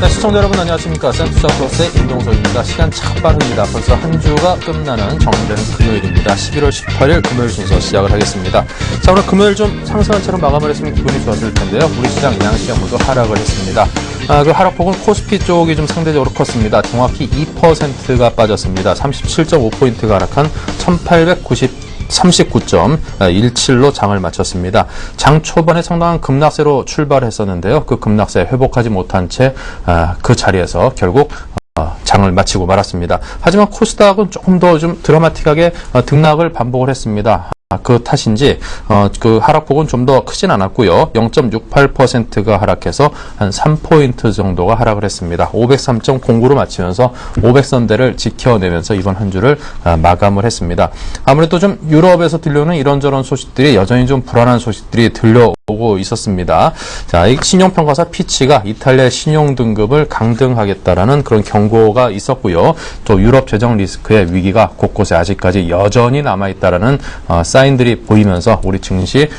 네, 시청자 여러분 안녕하십니까. 센투자플러스의 임동석입니다. 시간 참 빠릅니다. 벌써 한 주가 끝나는 정리되는 금요일입니다. 11월 18일 금요일 순서 시작을 하겠습니다. 자, 오늘 금요일 좀 상승한 채로 마감을 했으면 기분이 좋았을 텐데요. 우리 시장 양시장 모두 하락을 했습니다. 그 하락폭은 코스피 쪽이 좀 상대적으로 컸습니다. 정확히 2%가 빠졌습니다. 37.5포인트가 하락한 1839.17로 장을 마쳤습니다. 장 초반에 상당한 급락세로 출발했었는데요. 그 급락세 회복하지 못한 채 그 자리에서 결국 장을 마치고 말았습니다. 하지만 코스닥은 조금 더 좀 드라마틱하게 등락을 반복을 했습니다. 그 탓인지 그 하락폭은 좀 더 크진 않았고요. 0.68%가 하락해서 한 3포인트 정도가 하락을 했습니다. 503.09로 마치면서 500선대를 지켜내면서 이번 한 주를 마감을 했습니다. 아무래도 좀 유럽에서 들려오는 이런저런 소식들이 여전히 좀 불안한 소식들이 들려오고 있었습니다. 자, 이 신용평가사 피치가 이탈리아의 신용 등급을 강등하겠다라는 그런 경고가 있었고요. 또 유럽 재정 리스크의 위기가 곳곳에 아직까지 여전히 남아있다라는 사인들이 보이면서 우리 증시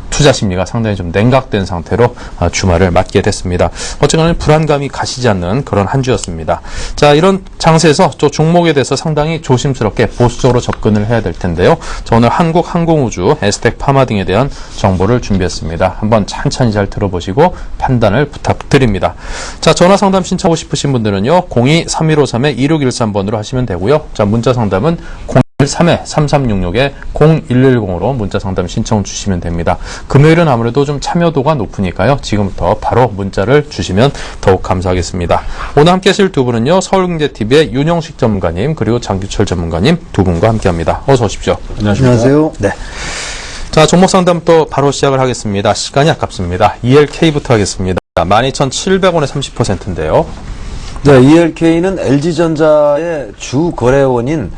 투자 심리가 상당히 좀 냉각된 상태로 주말을 맞게 됐습니다. 어쨌거나 불안감이 가시지 않는 그런 한 주였습니다. 자, 이런 장세에서 또 종목에 대해서 상당히 조심스럽게 보수적으로 접근을 해야 될 텐데요. 자, 오늘 한국항공우주, 에스텍 파마 등에 대한 정보를 준비했습니다. 한번 찬찬히 잘 들어보시고 판단을 부탁드립니다. 자, 전화 상담 신청하고 싶으신 분들은요. 02-3153-2613번으로 하시면 되고요. 자, 문자 상담은 013-3366-0110으로 문자 상담 신청 주시면 됩니다. 금요일은 아무래도 좀 참여도가 높으니까요. 지금부터 바로 문자를 주시면 더욱 감사하겠습니다. 오늘 함께 하실 두 분은요. 서울경제TV의 윤영식 전문가님 그리고 장규철 전문가님 두 분과 함께합니다. 어서 오십시오. 안녕하세요. 네. 자, 종목 상담 또 바로 시작을 하겠습니다. 시간이 아깝습니다. ELK부터 하겠습니다. 12,700원에 30%인데요. 네, ELK는 LG전자의 주 거래원인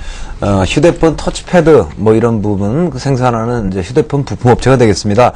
휴대폰 터치패드 뭐 이런 부분 생산하는 이제 휴대폰 부품업체가 되겠습니다.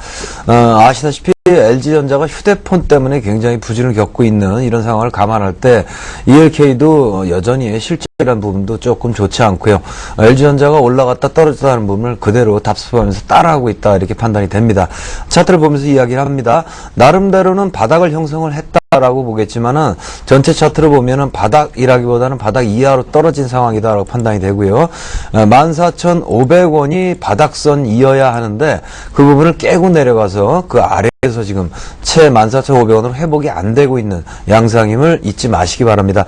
아시다시피 LG전자가 휴대폰 때문에 굉장히 부진을 겪고 있는 이런 상황을 감안할 때 ELK도 여전히 실적이라는 부분도 조금 좋지 않고요. LG전자가 올라갔다 떨어졌다는 부분을 그대로 답습하면서 따라하고 있다 이렇게 판단이 됩니다. 차트를 보면서 이야기를 합니다. 나름대로는 바닥을 형성을 했다라고 보겠지만은 전체 차트를 보면은 바닥이라기보다는 바닥 이하로 떨어진 상황이다라고 판단이 되고요. 14,500원이 바닥선 이어야 하는데 그 부분을 깨고 내려가서 그 아래에서 지금 채 14,500원으로 회복이 안 되고 있는 양상임을 잊지 마시기 바랍니다.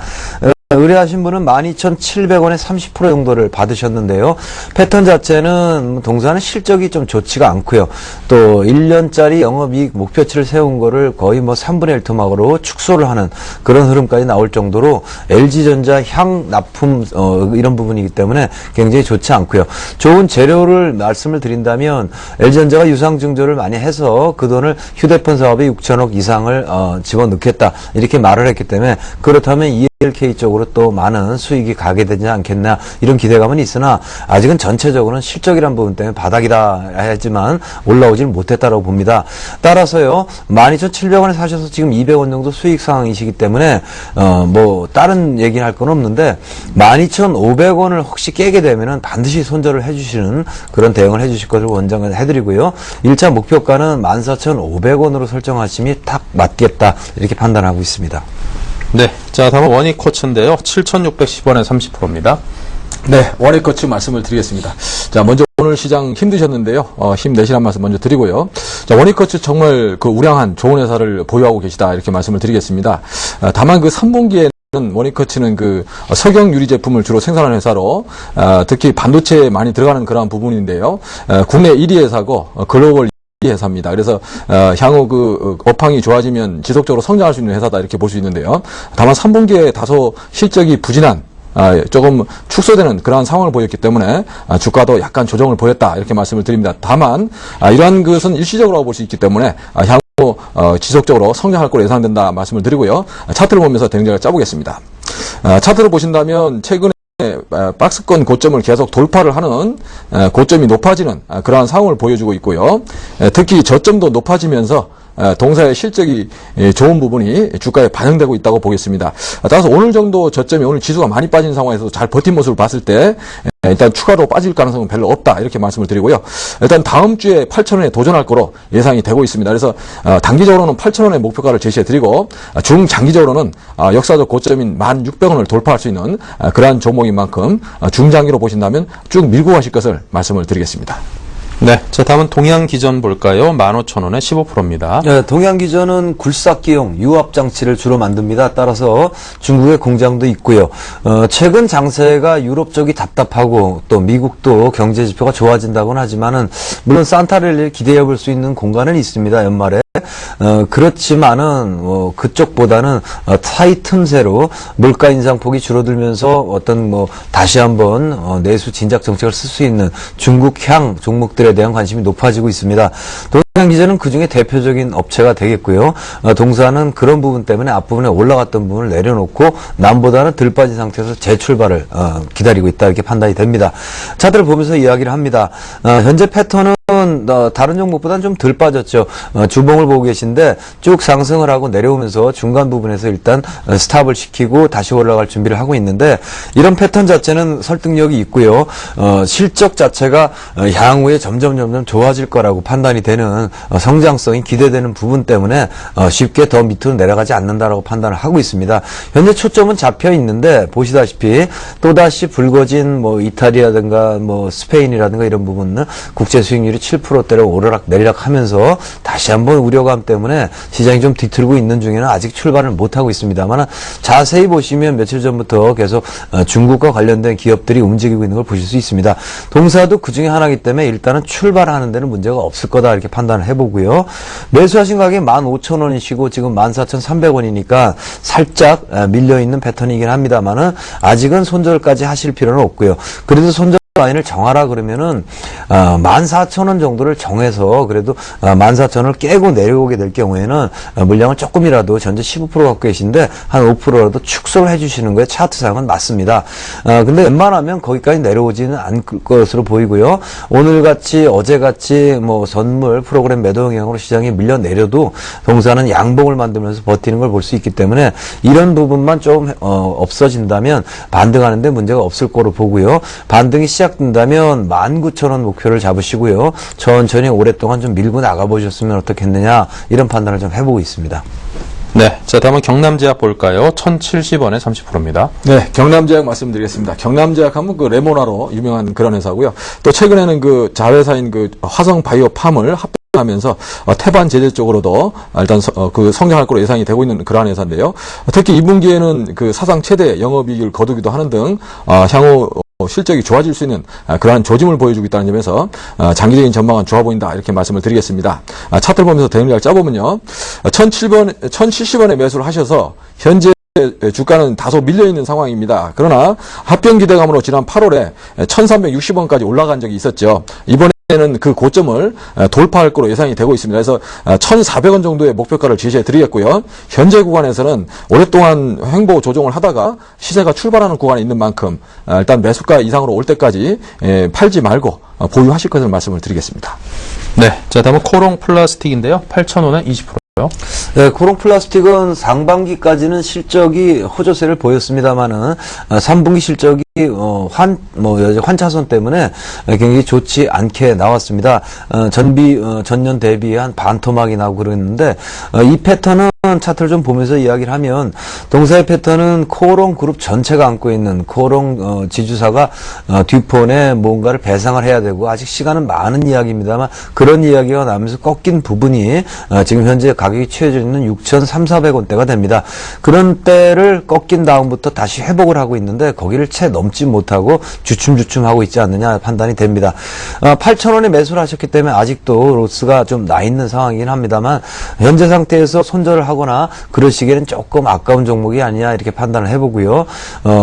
의뢰하신 분은 12,700원에 30% 정도를 받으셨는데요. 패턴 자체는 동사는 실적이 좀 좋지가 않고요. 또 1년짜리 영업이익 목표치를 세운 거를 거의 뭐 3분의 1 토막으로 축소를 하는 그런 흐름까지 나올 정도로 LG전자 향 납품 이런 부분이기 때문에 굉장히 좋지 않고요. 좋은 재료를 말씀을 드린다면 LG전자가 유상증조를 많이 해서 그 돈을 휴대폰 사업에 6천억 이상을 집어넣겠다 이렇게 말을 했기 때문에 그렇다면 ELK 쪽으로 또 많은 수익이 가게 되지 않겠나 이런 기대감은 있으나 아직은 전체적으로는 실적이란 부분 때문에 바닥이라 하지만 올라오질 못했다고 봅니다. 따라서요 12,700원에 사셔서 지금 200원 정도 수익 상황이시기 때문에 뭐 다른 얘기를 할 건 없는데 12,500원을 혹시 깨게 되면은 반드시 손절을 해주시는 그런 대응을 해주실 것을 원장을 해드리고요. 1차 목표가는 14,500원으로 설정하심이 딱 맞겠다 이렇게 판단하고 있습니다. 네. 자, 다음은 원익코츠인데요. 7,610원에 30%입니다. 네, 원익코츠 말씀을 드리겠습니다. 자, 먼저 오늘 시장 힘드셨는데요. 힘내시란 말씀 먼저 드리고요. 자, 원익코츠 정말 그 우량한 좋은 회사를 보유하고 계시다 이렇게 말씀을 드리겠습니다. 다만 그 3분기에는 원익코츠는 그 석영 유리 제품을 주로 생산하는 회사로 특히 반도체에 많이 들어가는 그러한 부분인데요. 국내 1위 회사고 글로벌 회사입니다. 그래서 향후 그 업황이 좋아지면 지속적으로 성장할 수 있는 회사다 이렇게 볼 수 있는데요. 다만 3분기에 다소 실적이 부진한 조금 축소되는 그러한 상황을 보였기 때문에 주가도 약간 조정을 보였다 이렇게 말씀을 드립니다. 다만 이러한 것은 일시적으로 볼 수 있기 때문에 향후 지속적으로 성장할 걸로 예상된다 말씀을 드리고요. 차트를 보면서 대응책을 짜보겠습니다. 차트를 보신다면 최근에 박스권 고점을 계속 돌파를 하는 고점이 높아지는 그러한 상황을 보여주고 있고요. 특히 저점도 높아지면서 동사의 실적이 좋은 부분이 주가에 반영되고 있다고 보겠습니다. 따라서 오늘 정도 저점이 오늘 지수가 많이 빠진 상황에서 잘 버틴 모습을 봤을 때 일단 추가로 빠질 가능성은 별로 없다 이렇게 말씀을 드리고요. 일단 다음 주에 8,000원에 도전할 거로 예상이 되고 있습니다. 그래서 단기적으로는 8,000원의 목표가를 제시해드리고 중장기적으로는 역사적 고점인 1,600원을 돌파할 수 있는 그러한 종목인 만큼 중장기로 보신다면 쭉 밀고 가실 것을 말씀을 드리겠습니다. 네. 자, 다음은 동양기전 볼까요? 15,000원에 15%입니다. 네, 동양기전은 굴삭기용 유압장치를 주로 만듭니다. 따라서 중국의 공장도 있고요. 최근 장세가 유럽 쪽이 답답하고 또 미국도 경제 지표가 좋아진다고는 하지만은 물론 산타랠리를 기대해 볼 수 있는 공간은 있습니다. 연말에. 그렇지만은 그쪽보다는 사이 틈새로 물가 인상폭이 줄어들면서 어떤 다시 한번 내수 진작 정책을 쓸 수 있는 중국향 종목들에 대한 관심이 높아지고 있습니다. 동양기전은 그중에 대표적인 업체가 되겠고요. 동사는 그런 부분 때문에 앞부분에 올라갔던 부분을 내려놓고 남보다는 덜 빠진 상태에서 재출발을 기다리고 있다 이렇게 판단이 됩니다. 차트를 보면서 이야기를 합니다. 현재 패턴은 다른 종목보다는 좀 덜 빠졌죠. 주봉을 보고 계신데 쭉 상승을 하고 내려오면서 중간 부분에서 일단 스탑을 시키고 다시 올라갈 준비를 하고 있는데 이런 패턴 자체는 설득력이 있고요. 실적 자체가 향후에 점점 좋아질 거라고 판단이 되는 성장성이 기대되는 부분 때문에 쉽게 더 밑으로 내려가지 않는다라고 판단을 하고 있습니다. 현재 초점은 잡혀 있는데 보시다시피 또다시 불거진 이탈리아든가 스페인이라든가 이런 부분은 국제 수익률이 7%대로 오르락 내리락 하면서 다시 한번 우려감 때문에 시장이 좀 뒤틀고 있는 중에는 아직 출발을 못하고 있습니다만 자세히 보시면 며칠 전부터 계속 중국과 관련된 기업들이 움직이고 있는 걸 보실 수 있습니다. 동사도 그 중에 하나이기 때문에 일단은 출발하는 데는 문제가 없을 거다 이렇게 판단을 해보고요. 매수하신 가격이 15,000원이시고 지금 14,300원이니까 살짝 밀려있는 패턴이긴 합니다만은 아직은 손절까지 하실 필요는 없고요. 그래도 손절 라인을 정하라 그러면은 14,000원 정도를 정해서 그래도 14,000원을 깨고 내려오게 될 경우에는 물량을 조금이라도 전체 15% 갖고 계신데 한 5%라도 축소를 해주시는 거에 차트상은 맞습니다. 근데 웬만하면 거기까지 내려오지는 않을 것으로 보이고요. 오늘같이 어제같이 선물 프로그램 매도 영향으로 시장이 밀려 내려도 동사는 양봉을 만들면서 버티는 걸 볼 수 있기 때문에 이런 부분만 좀 없어진다면 반등하는데 문제가 없을 거로 보고요. 반등이 시작된다면 19,000원 목표를 잡으시고요. 천천히 오랫동안 좀 밀고 나가보셨으면 어떻겠느냐 이런 판단을 좀 해보고 있습니다. 네. 자, 다음은 경남제약 볼까요? 1,070원에 30%입니다. 네, 경남제약 말씀드리겠습니다. 경남제약 하면 그 레모나로 유명한 그런 회사고요. 또 최근에는 그 자회사인 그 화성바이오팜을 하면서 태반 제재 쪽으로도 일단 그 성장할 거로 예상이 되고 있는 그러한 회사인데요. 특히 2분기에는 그 사상 최대 영업이익을 거두기도 하는 등 향후 실적이 좋아질 수 있는 그러한 조짐을 보여주고 있다는 점에서 장기적인 전망은 좋아 보인다 이렇게 말씀을 드리겠습니다. 차트를 보면서 대응을 짜보면요. 1,070원에 매수를 하셔서 현재 주가는 다소 밀려있는 상황입니다. 그러나 합병 기대감으로 지난 8월에 1,360원까지 올라간 적이 있었죠. 이번에는 그 고점을 돌파할 거로 예상이 되고 있습니다. 그래서 1,400원 정도의 목표가를 제시해 드리겠고요. 현재 구간에서는 오랫동안 횡보 조정을 하다가 시세가 출발하는 구간에 있는 만큼 일단 매수가 이상으로 올 때까지 팔지 말고 보유하실 것을 말씀을 드리겠습니다. 네. 자, 다음은 코롱 플라스틱인데요. 8,000원에 20%. 네, 코롱 플라스틱은 상반기까지는 실적이 호조세를 보였습니다만은 3분기 실적이 환차손 때문에 굉장히 좋지 않게 나왔습니다. 전년 대비에 한 반토막이 나오고 그랬는데 이 패턴은 차트를 좀 보면서 이야기를 하면 동사의 패턴은 코롱 그룹 전체가 안고 있는 코롱 지주사가 듀폰에 뭔가를 배상을 해야 되고 아직 시간은 많은 이야기입니다만 그런 이야기가 나면서 꺾인 부분이 지금 현재 가격이 취해져 있는 6,300~400원대가 됩니다. 그런 때를 꺾인 다음부터 다시 회복을 하고 있는데 거기를 채 넘지 못하고 주춤주춤하고 있지 않느냐 판단이 됩니다. 8,000원에 매수를 하셨기 때문에 아직도 로스가 좀 나 있는 상황이긴 합니다만 현재 상태에서 손절을 하거나 그러시기에는 조금 아까운 종목이 아니냐 이렇게 판단을 해보고요.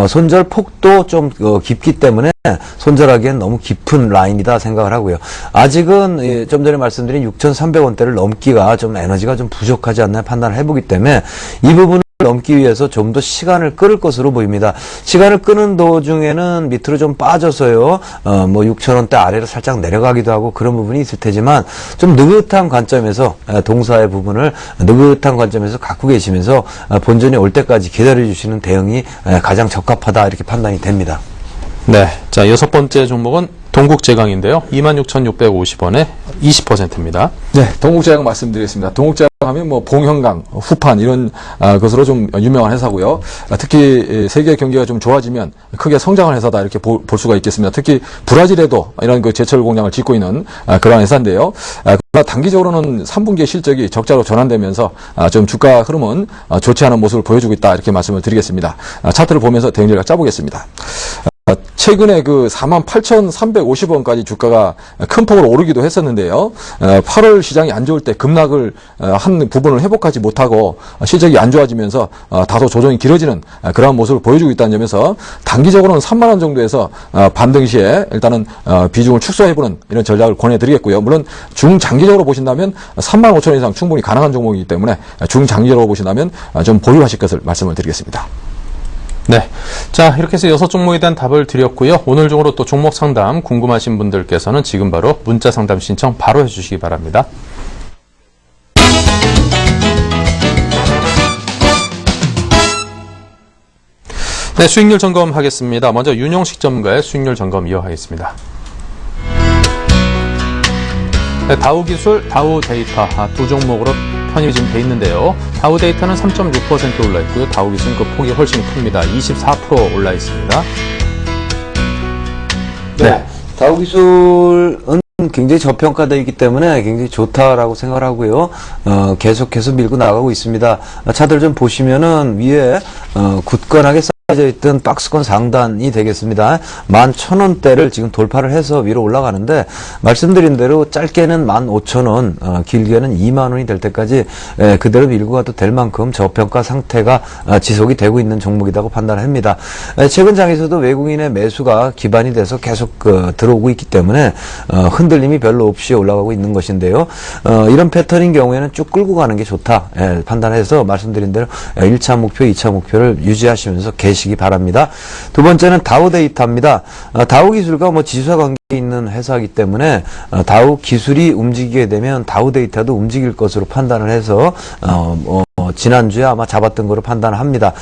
손절 폭도 좀 깊기 때문에 손절하기엔 너무 깊은 라인이다 생각을 하고요. 아직은 좀 전에 말씀드린 6,300원대를 넘기가 좀 에너지가 좀 부족하지 않나 판단을 해보기 때문에 이 부분을 넘기 위해서 좀 더 시간을 끌을 것으로 보입니다. 시간을 끄는 도중에는 밑으로 좀 빠져서요. 6,000원대 아래로 살짝 내려가기도 하고 그런 부분이 있을 테지만 좀 느긋한 관점에서 동사의 부분을 느긋한 관점에서 갖고 계시면서 본전이 올 때까지 기다려 주시는 대응이 가장 적합하다 이렇게 판단이 됩니다. 네. 자, 여섯 번째 종목은 동국제강인데요. 26,650원에 20%입니다. 네, 동국제강 말씀드리겠습니다. 동국제강 하면 뭐 봉형강, 후판 이런 것으로 좀 유명한 회사고요. 특히 세계 경기가 좀 좋아지면 크게 성장한 회사다 이렇게 볼 수가 있겠습니다. 특히 브라질에도 이런 그 제철 공장을 짓고 있는 그런 회사인데요. 그러나 단기적으로는 3분기 실적이 적자로 전환되면서 좀 주가 흐름은 좋지 않은 모습을 보여주고 있다 이렇게 말씀을 드리겠습니다. 차트를 보면서 대응 전략 짜보겠습니다. 최근에 그 48,350원까지 주가가 큰 폭으로 오르기도 했었는데요. 8월 시장이 안 좋을 때 급락을 한 부분을 회복하지 못하고 실적이 안 좋아지면서 다소 조정이 길어지는 그런 모습을 보여주고 있다는 점에서 단기적으로는 3만 원 정도에서 반등 시에 일단은 비중을 축소해보는 이런 전략을 권해드리겠고요. 물론 중장기적으로 보신다면 3만 5천 원 이상 충분히 가능한 종목이기 때문에 중장기적으로 보신다면 좀 보유하실 것을 말씀을 드리겠습니다. 네. 자, 이렇게 해서 여섯 종목에 대한 답을 드렸고요. 오늘 중으로 또 종목 상담 궁금하신 분들께서는 지금 바로 문자 상담 신청 바로 해주시기 바랍니다. 네, 수익률 점검하겠습니다. 먼저 윤용식 전문가의 수익률 점검 이어가겠습니다. 네, 다우기술, 다우데이터 두 종목으로 편입이 지금 돼 있는데요. 다우데이터는 3.6% 올라 있고요. 다우기술은 그 폭이 훨씬 큽니다. 24% 올라 있습니다. 네. 다우기술은 굉장히 저평가되어 있기 때문에 굉장히 좋다라고 생각을 하고요. 계속해서 밀고 나가고 있습니다. 차들 좀 보시면은 위에 굳건하게 쌓여져 있던 박스권 상단이 되겠습니다. 11,000원대를 지금 돌파를 해서 위로 올라가는데 말씀드린 대로 짧게는 15,000원, 길게는 2만 원이 될 때까지 그대로 밀고 가도 될 만큼 저평가 상태가 지속이 되고 있는 종목이라고 판단합니다. 최근 장에서도 외국인의 매수가 기반이 돼서 계속 들어오고 있기 때문에 흔들림이 별로 없이 올라가고 있는 것인데요. 이런 패턴인 경우에는 쭉 끌고 가는 게 좋다 판단해서 말씀드린 대로 1차 목표, 2차 목표를 유지하시면서 계시기 바랍니다. 두 번째는 다우데이터입니다. 다우기술과 뭐 지수와 관계 있는 회사이기 때문에 다우 기술이 움직이게 되면 다우데이터도 움직일 것으로 판단을 해서 지난주에 아마 잡았던 거로 판단합니다.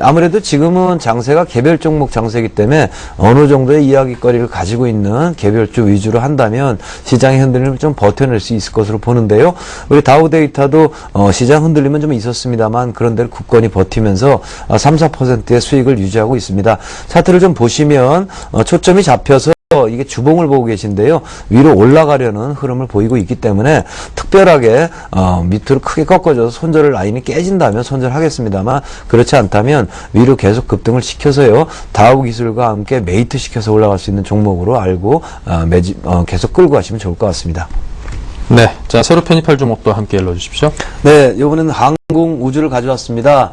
아무래도 지금은 장세가 개별 종목 장세이기 때문에 어느 정도의 이야기거리를 가지고 있는 개별주 위주로 한다면 시장의 흔들림을 좀 버텨낼 수 있을 것으로 보는데요. 우리 다우데이터도 시장 흔들림은 좀 있었습니다만 그런 데를 굳건히 버티면서 3, 4%의 수익을 유지하고 있습니다. 차트를 좀 보시면 초점이 잡혀서 이게 주봉을 보고 계신데요. 위로 올라가려는 흐름을 보이고 있기 때문에 특별하게 밑으로 크게 꺾어져서 손절 라인이 깨진다면 손절하겠습니다만 그렇지 않다면 위로 계속 급등을 시켜서요. 다우 기술과 함께 메이트 시켜서 올라갈 수 있는 종목으로 알고 계속 끌고 가시면 좋을 것 같습니다. 네. 자, 새로 편입할 종목도 함께 일러주십시오. 네, 이번에는 항공 우주를 가져왔습니다.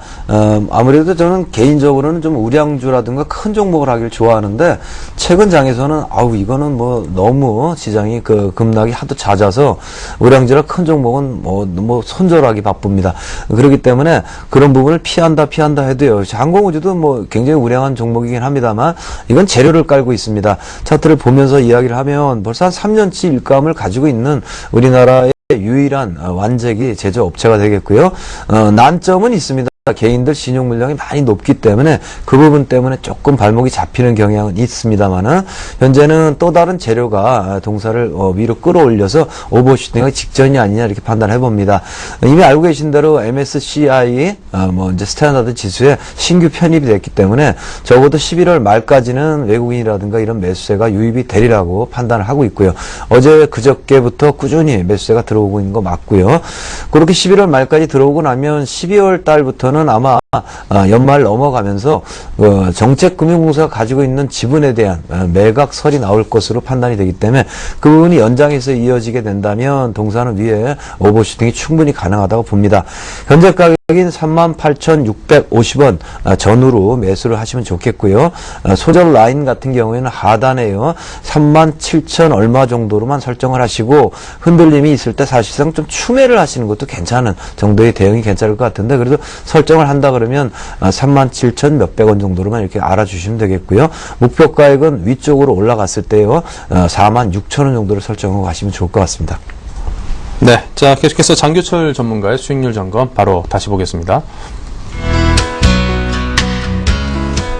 아무래도 저는 개인적으로는 좀 우량주라든가 큰 종목을 하길 좋아하는데 최근 장에서는 이거는 뭐 너무 시장이 그 급락이 하도 잦아서 우량주라 큰 종목은 뭐 손절하기 바쁩니다. 그렇기 때문에 그런 부분을 피한다 해도요. 항공 우주도 뭐 굉장히 우량한 종목이긴 합니다만 이건 재료를 깔고 있습니다. 차트를 보면서 이야기를 하면 벌써 한 3년치 일감을 가지고 있는 우리나라의 유일한 완제기 제조업체가 되겠고요. 난점은 있습니다. 개인들 신용 물량이 많이 높기 때문에 그 부분 때문에 조금 발목이 잡히는 경향은 있습니다만은 현재는 또 다른 재료가 동사를 위로 끌어올려서 오버슈팅하기 직전이 아니냐 이렇게 판단해 봅니다. 이미 알고 계신 대로 MSCI 이제 스탠다드 지수에 신규 편입이 됐기 때문에 적어도 11월 말까지는 외국인이라든가 이런 매수세가 유입이 되리라고 판단을 하고 있고요. 어제 그저께부터 꾸준히 매수세가 들어오고 있는 거 맞고요. 그렇게 11월 말까지 들어오고 나면 12월 달부터는 아마 연말 넘어가면서 정책금융공사가 가지고 있는 지분에 대한 매각설이 나올 것으로 판단이 되기 때문에 그 부분이 연장해서 이어지게 된다면 동사는 위에 오버슈팅이 충분히 가능하다고 봅니다. 현재 가격인 38,650원 전후로 매수를 하시면 좋겠고요. 소절 라인 같은 경우에는 하단에요. 37,000 얼마 정도로만 설정을 하시고 흔들림이 있을 때 사실상 좀 추매를 하시는 것도 괜찮은 정도의 대응이 괜찮을 것 같은데 그래도 설정을 한다 그러면 37,000 몇백 원 정도로만 이렇게 알아주시면 되겠고요. 목표 가액은 위쪽으로 올라갔을 때요. 46,000원 정도를 설정하고 가시면 좋을 것 같습니다. 네. 자, 계속해서 장규철 전문가의 수익률 점검 바로 다시 보겠습니다.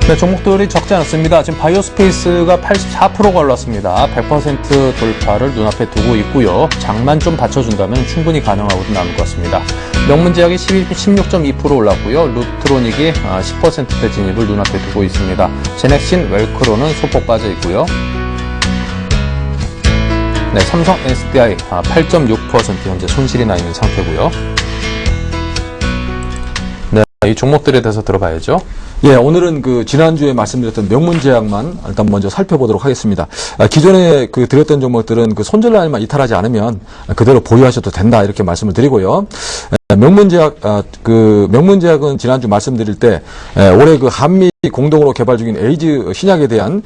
네, 종목들이 적지 않습니다. 지금 바이오스페이스가 84%가 올랐습니다. 100% 돌파를 눈앞에 두고 있고요. 장만 좀 받쳐준다면 충분히 가능하고도 남을 것 같습니다. 명문제약이 16.2% 올랐고요. 루트로닉이 10%대 진입을 눈앞에 두고 있습니다. 제넥신, 웰크로는 소폭 빠져 있고요. 네, 삼성 SDI 8.6% 현재 손실이 나 있는 상태고요. 네, 이 종목들에 대해서 들어봐야죠. 예, 오늘은 그 지난주에 말씀드렸던 명문제약만 일단 먼저 살펴보도록 하겠습니다. 기존에 그 드렸던 종목들은 그 손절 라인만 이탈하지 않으면 그대로 보유하셔도 된다 이렇게 말씀을 드리고요. 명문제약은 지난주 말씀드릴 때 올해 그 한미 공동으로 개발 중인 에이즈 신약에 대한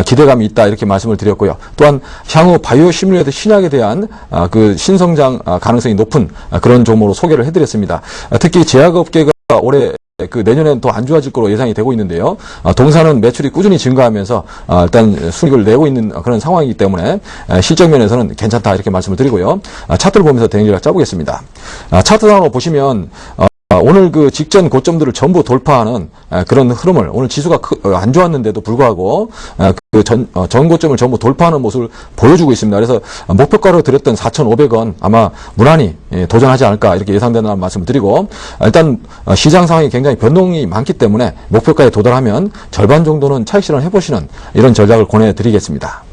기대감이 있다 이렇게 말씀을 드렸고요. 또한 향후 바이오 시뮬레이터 신약에 대한 그 신성장 가능성이 높은 그런 종목으로 소개를 해드렸습니다. 특히 제약업계가 올해 그 내년엔 더 안 좋아질 거로 예상이 되고 있는데요. 동사는 매출이 꾸준히 증가하면서 일단 수익을 내고 있는 그런 상황이기 때문에 실적 면에서는 괜찮다 이렇게 말씀을 드리고요. 차트를 보면서 대응전략 짜보겠습니다. 차트상으로 보시면 오늘 그 직전 고점들을 전부 돌파하는 그런 흐름을 오늘 지수가 안 좋았는데도 불구하고 그 전 고점을 전부 돌파하는 모습을 보여주고 있습니다. 그래서 목표가로 드렸던 4,500원 아마 무난히 도전하지 않을까 이렇게 예상된다는 말씀을 드리고 일단 시장 상황이 굉장히 변동이 많기 때문에 목표가에 도달하면 절반 정도는 차익 실현 해보시는 이런 전략을 권해드리겠습니다.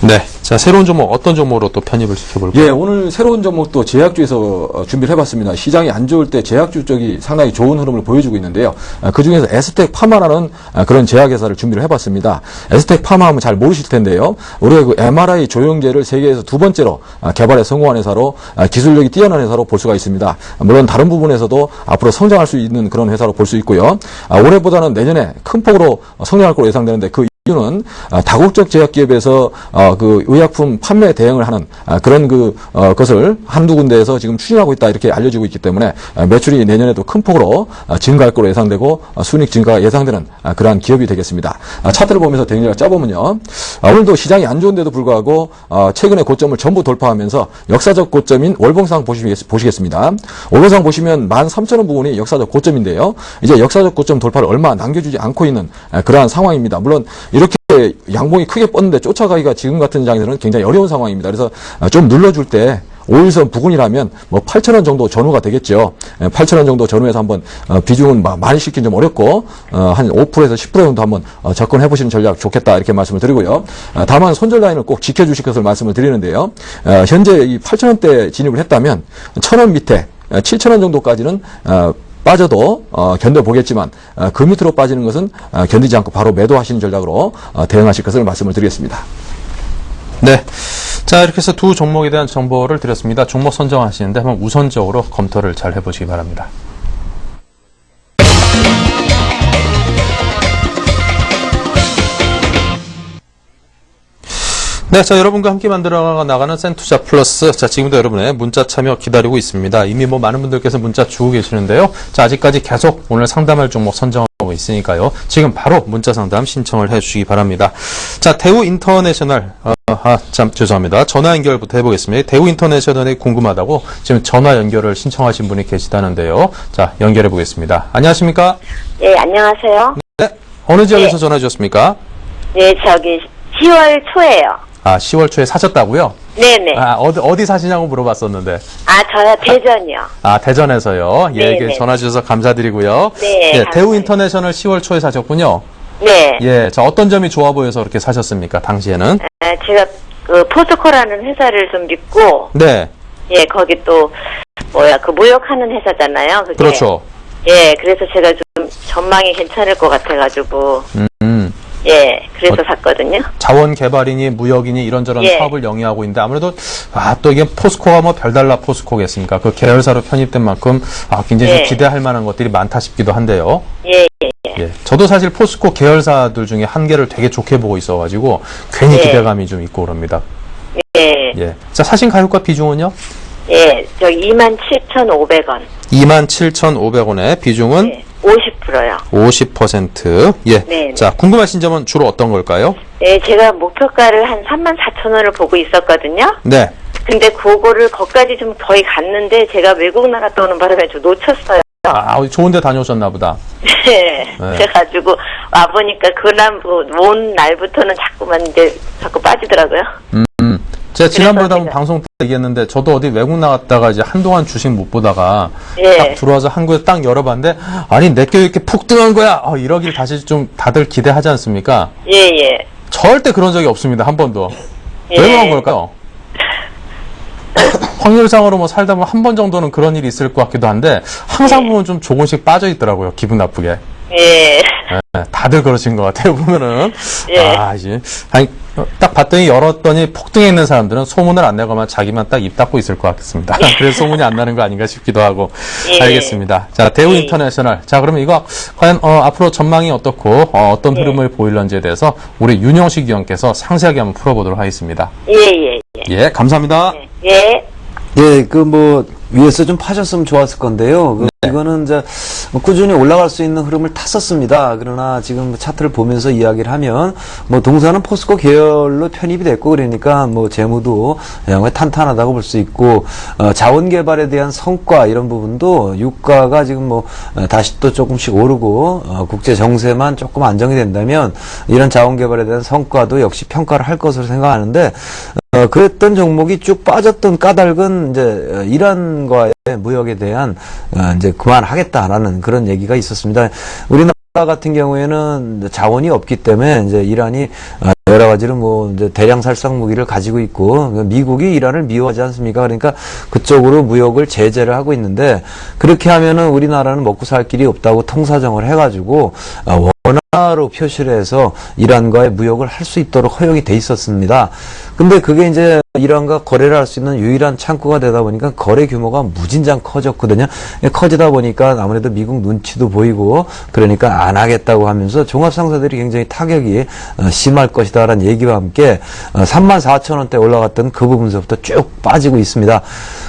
네. 자, 새로운 종목, 어떤 종목으로 또 편입을 시켜볼까요? 예, 오늘 새로운 종목도 제약주에서 준비를 해봤습니다. 시장이 안 좋을 때 제약주 쪽이 상당히 좋은 흐름을 보여주고 있는데요. 그 중에서 에스텍 파마라는 그런 제약회사를 준비를 해봤습니다. 에스텍 파마 하면 잘 모르실 텐데요. 우리가 그 MRI 조영제를 세계에서 두 번째로 개발에 성공한 회사로 기술력이 뛰어난 회사로 볼 수가 있습니다. 물론 다른 부분에서도 앞으로 성장할 수 있는 그런 회사로 볼 수 있고요. 올해보다는 내년에 큰 폭으로 성장할 것으로 예상되는데 그 이유는 다국적 제약기업에서 그 의약품 판매 대행을 하는 그런 것을 한두 군데에서 지금 추진하고 있다 이렇게 알려지고 있기 때문에 매출이 내년에도 큰 폭으로 증가할 것으로 예상되고 순이익 증가가 예상되는 그러한 기업이 되겠습니다. 차트를 보면서 대응전략 짜보면요. 오늘도 시장이 안 좋은데도 불구하고 최근의 고점을 전부 돌파하면서 역사적 고점인 월봉상 보시겠습니다. 월봉상 보시면 13,000원 부분이 역사적 고점인데요. 이제 역사적 고점 돌파를 얼마 남겨주지 않고 있는 그러한 상황입니다. 물론 이렇게 양봉이 크게 뻗는데 쫓아가기가 지금 같은 장에서는 굉장히 어려운 상황입니다. 그래서 좀 눌러줄 때 5일선 부근이라면 뭐 8,000원 정도 전후가 되겠죠. 8,000원 정도 전후에서 한번 비중은 많이 시키긴 좀 어렵고 한 5%에서 10% 정도 한번 접근해 보시는 전략 좋겠다 이렇게 말씀을 드리고요. 다만 손절 라인을 꼭 지켜주실 것을 말씀을 드리는데요. 현재 이 8,000원대 진입을 했다면 1,000원 밑에 7,000원 정도까지는 빠져도 견뎌보겠지만 그 밑으로 빠지는 것은 견디지 않고 바로 매도하시는 전략으로 대응하실 것을 말씀을 드리겠습니다. 네. 자, 이렇게 해서 두 종목에 대한 정보를 드렸습니다. 종목 선정하시는데 한번 우선적으로 검토를 잘 해보시기 바랍니다. 네, 자, 여러분과 함께 만들어 나가는 센투자 플러스. 자, 지금도 여러분의 문자 참여 기다리고 있습니다. 이미 뭐 많은 분들께서 문자 주고 계시는데요. 자, 아직까지 계속 오늘 상담할 종목 선정하고 있으니까요. 지금 바로 문자 상담 신청을 해 주시기 바랍니다. 자, 대우 인터내셔널, 죄송합니다. 전화 연결부터 해보겠습니다. 대우 인터내셔널이 궁금하다고 지금 전화 연결을 신청하신 분이 계시다는데요. 자, 연결해 보겠습니다. 안녕하십니까? 네, 안녕하세요. 네. 어느 지역에서 전화 주셨습니까? 네, 저기 10월 초에요. 10월 초에 사셨다고요? 네네. 어디 사시냐고 물어봤었는데. 저요, 대전이요. 대전에서요. 예, 이게 네네. 전화 주셔서 감사드리고요. 네. 예, 감사합니다. 대우 인터내셔널 10월 초에 사셨군요. 네. 예, 자, 어떤 점이 좋아 보여서 그렇게 사셨습니까, 당시에는? 제가 그 포스코라는 회사를 좀 믿고, 네. 예, 거기 또, 그 모욕하는 회사잖아요. 그게. 그렇죠. 예, 그래서 제가 좀 전망이 괜찮을 것 같아가지고, 예, 그래서 샀거든요. 자원 개발이니 무역이니 이런저런 예. 사업을 영위하고 있는데 아무래도 또 이게 포스코가 뭐 별달라 포스코겠습니까? 그 계열사로 편입된 만큼 굉장히 좀 예. 기대할 만한 것들이 많다 싶기도 한데요. 예. 예. 저도 사실 포스코 계열사들 중에 한 개를 되게 좋게 보고 있어가지고 괜히 예. 기대감이 좀 있고 그럽니다. 예. 예. 자, 사신 가격과 비중은요? 예, 저 27,500원. 27,500원에 비중은 예, 50%요. 50%. 예. 네. 자, 궁금하신 점은 주로 어떤 걸까요? 예, 제가 목표가를 한 34,000원을 보고 있었거든요. 네. 근데 그거를 거기까지 좀 거의 갔는데 제가 외국 나갔다 오는 바람에 좀 놓쳤어요. 아, 좋은 데 다녀오셨나 보다. 네. 네. 그래가지고 와보니까 그날부 온 날부터는 자꾸 빠지더라고요. 제가 지난번에 그래서 한번 방송 때 얘기했는데 저도 어디 외국 나갔다가 이제 한동안 주식 못 보다가 예. 딱 들어와서 한국에 딱 열어봤는데 아니 내게 왜 이렇게 푹 뜨는 거야? 이러길 다시 좀 다들 기대하지 않습니까? 예. 절대 그런 적이 없습니다. 한 번도. 예. 왜 그런 걸까요? 확률상으로 뭐 살다 보면 한 번 정도는 그런 일이 있을 것 같기도 한데 항상 보면 좀 조금씩 빠져 있더라고요. 기분 나쁘게. 예. 네, 다들 그러신 것 같아요. 보면은 예. 이제 아니, 딱 봤더니 열었더니 폭등해 있는 사람들은 소문을 안 내고만 자기만 딱 입 닫고 있을 것 같습니다. 그래서 소문이 안 나는 거 아닌가 싶기도 하고. 예. 알겠습니다. 자, 대우 예. 인터내셔널. 자, 그러면 이거 과연 앞으로 전망이 어떻고 어떤 흐름을 보일런지에 대해서 우리 윤영식 위원께서 상세하게 한번 풀어보도록 하겠습니다. 예. 예, 감사합니다. 예. 예, 위에서 좀 파셨으면 좋았을 건데요. 이거는 이제 꾸준히 올라갈 수 있는 흐름을 탔었습니다. 그러나 지금 차트를 보면서 이야기를 하면 동사는 포스코 계열로 편입이 됐고 그러니까 재무도 양호히 탄탄하다고 볼 수 있고 자원 개발에 대한 성과 이런 부분도 유가가 지금 다시 또 조금씩 오르고 국제 정세만 조금 안정이 된다면 이런 자원 개발에 대한 성과도 역시 평가를 할 것으로 생각하는데 그랬던 종목이 쭉 빠졌던 까닭은 이제 이란과의 무역에 대한 이제 그만하겠다라는 그런 얘기가 있었습니다. 우리나라 같은 경우에는 자원이 없기 때문에 이제 이란이 여러 가지로 이제 대량 살상 무기를 가지고 있고 미국이 이란을 미워하지 않습니까? 그러니까 그쪽으로 무역을 제재를 하고 있는데 그렇게 하면은 우리나라는 먹고 살 길이 없다고 통사정을 해가지고 원화로 표시를 해서 이란과의 무역을 할 수 있도록 허용이 돼 있었습니다. 근데 그게 이제 이란과 거래를 할 수 있는 유일한 창구가 되다 보니까 거래 규모가 무진장 커졌거든요. 커지다 보니까 아무래도 미국 눈치도 보이고 그러니까 안 하겠다고 하면서 종합상사들이 굉장히 타격이 심할 것이다라는 얘기와 함께 34,000원대 올라갔던 그 부분서부터 쭉 빠지고 있습니다.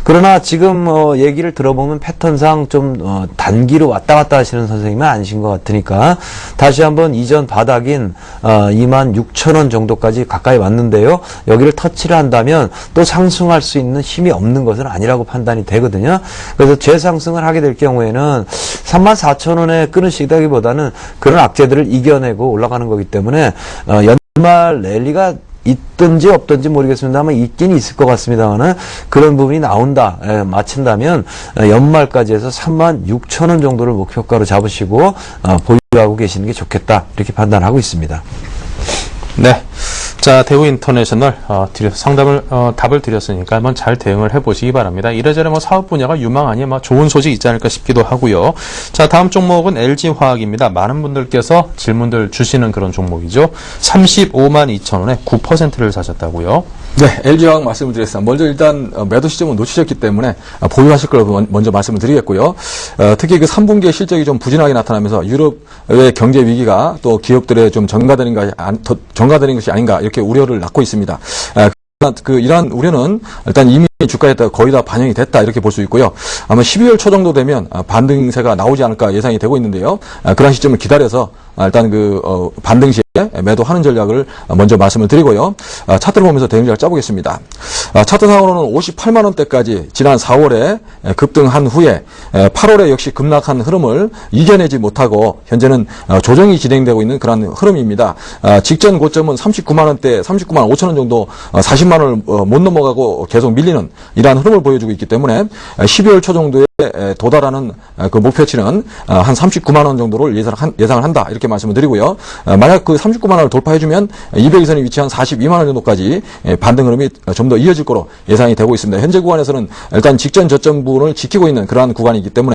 그러나 지금 얘기를 들어보면 패턴상 좀 단기로 왔다 갔다 하시는 선생님은 아니신 것 같으니까 다시 한번 이전 바닥인 26,000원 정도까지 가까이 왔는데요. 여기를 터치를 한다면 또 상승할 수 있는 힘이 없는 것은 아니라고 판단이 되거든요. 그래서 재상승을 하게 될 경우에는 34,000원에 끊으시다기보다는 그런 악재들을 이겨내고 올라가는 거기 때문에 연말 랠리가 있든지 없든지 모르겠습니다만 있긴 있을 것 같습니다만은 그런 부분이 나온다, 맞춘다면 연말까지 해서 36,000원 정도를 목표가로 잡으시고 보유하고 계시는 게 좋겠다 이렇게 판단하고 있습니다. 네. 자, 대우 인터내셔널 답을 드렸으니까 한번 잘 대응을 해보시기 바랍니다. 이래저래 사업 분야가 유망하니 좋은 소식 있지 않을까 싶기도 하고요. 자, 다음 종목은 LG화학입니다. 많은 분들께서 질문들 주시는 그런 종목이죠. 35만 2천 원에 9%를 사셨다고요. 네, LG화학 말씀을 드렸습니다. 먼저 일단 매도 시점은 놓치셨기 때문에 보유하실 걸 먼저 말씀을 드리겠고요. 특히 그 3분기에 실적이 좀 부진하게 나타나면서 유럽의 경제 위기가 또 기업들의 좀 전가되는 것이 아닌가 이렇게 우려를 낳고 있습니다. 이러한 우려는 일단 이미 주가에 거의 다 반영이 됐다 이렇게 볼 수 있고요. 아마 12월 초 정도 되면 반등세가 나오지 않을까 예상이 되고 있는데요. 그런 시점을 기다려서 일단 반등시에 매도하는 전략을 먼저 말씀을 드리고요. 차트를 보면서 대응작을 짜보겠습니다. 차트상으로는 58만 원대까지 지난 4월에 급등한 후에 8월에 역시 급락한 흐름을 이겨내지 못하고 현재는 조정이 진행되고 있는 그런 흐름입니다. 직전 고점은 39만 원대, 39만 5천 원 정도 40만 원을 못 넘어가고 계속 밀리는 이러한 흐름을 보여주고 있기 때문에 12월 초 정도에 도달하는 그 목표치는 한 39만 원 정도를 예상을 한다 이렇게 말씀을 드리고요. 만약 그 39만 원을 돌파해주면 200선에 위치한 42만 원 정도까지 반등 흐름이 좀 더 이어질 거로 예상이 되고 있습니다. 현재 구간에서는 일단 직전 저점 부분을 지키고 있는 그러한 구간이기 때문에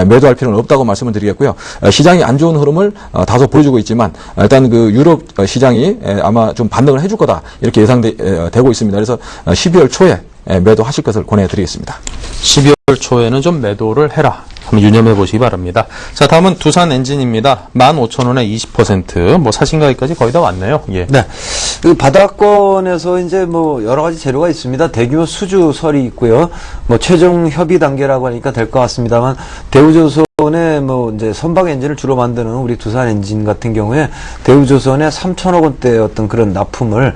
매도할 필요는 없다고 말씀을 드리겠고요. 시장이 안 좋은 흐름을 다소 보여주고 있지만 일단 그 유럽 시장이 아마 좀 반등을 해줄 거다 이렇게 예상되고 있습니다. 그래서 12월 초에 매도하실 것을 권해드리겠습니다. 12월 초에는 좀 매도를 해라. 한번 유념해 보시기 바랍니다. 자, 다음은 두산 엔진입니다. 15,000원에 20%, 사신가격까지 거의 다 왔네요. 예. 네. 그 바닥권에서 이제 여러 가지 재료가 있습니다. 대규모 수주설이 있고요. 최종 협의 단계라고 하니까 될 것 같습니다만, 대우조선 대우조선의 뭐 이제 선박 엔진을 주로 만드는 우리 두산 엔진 같은 경우에 대우조선에 3천억 원대 어떤 그런 납품을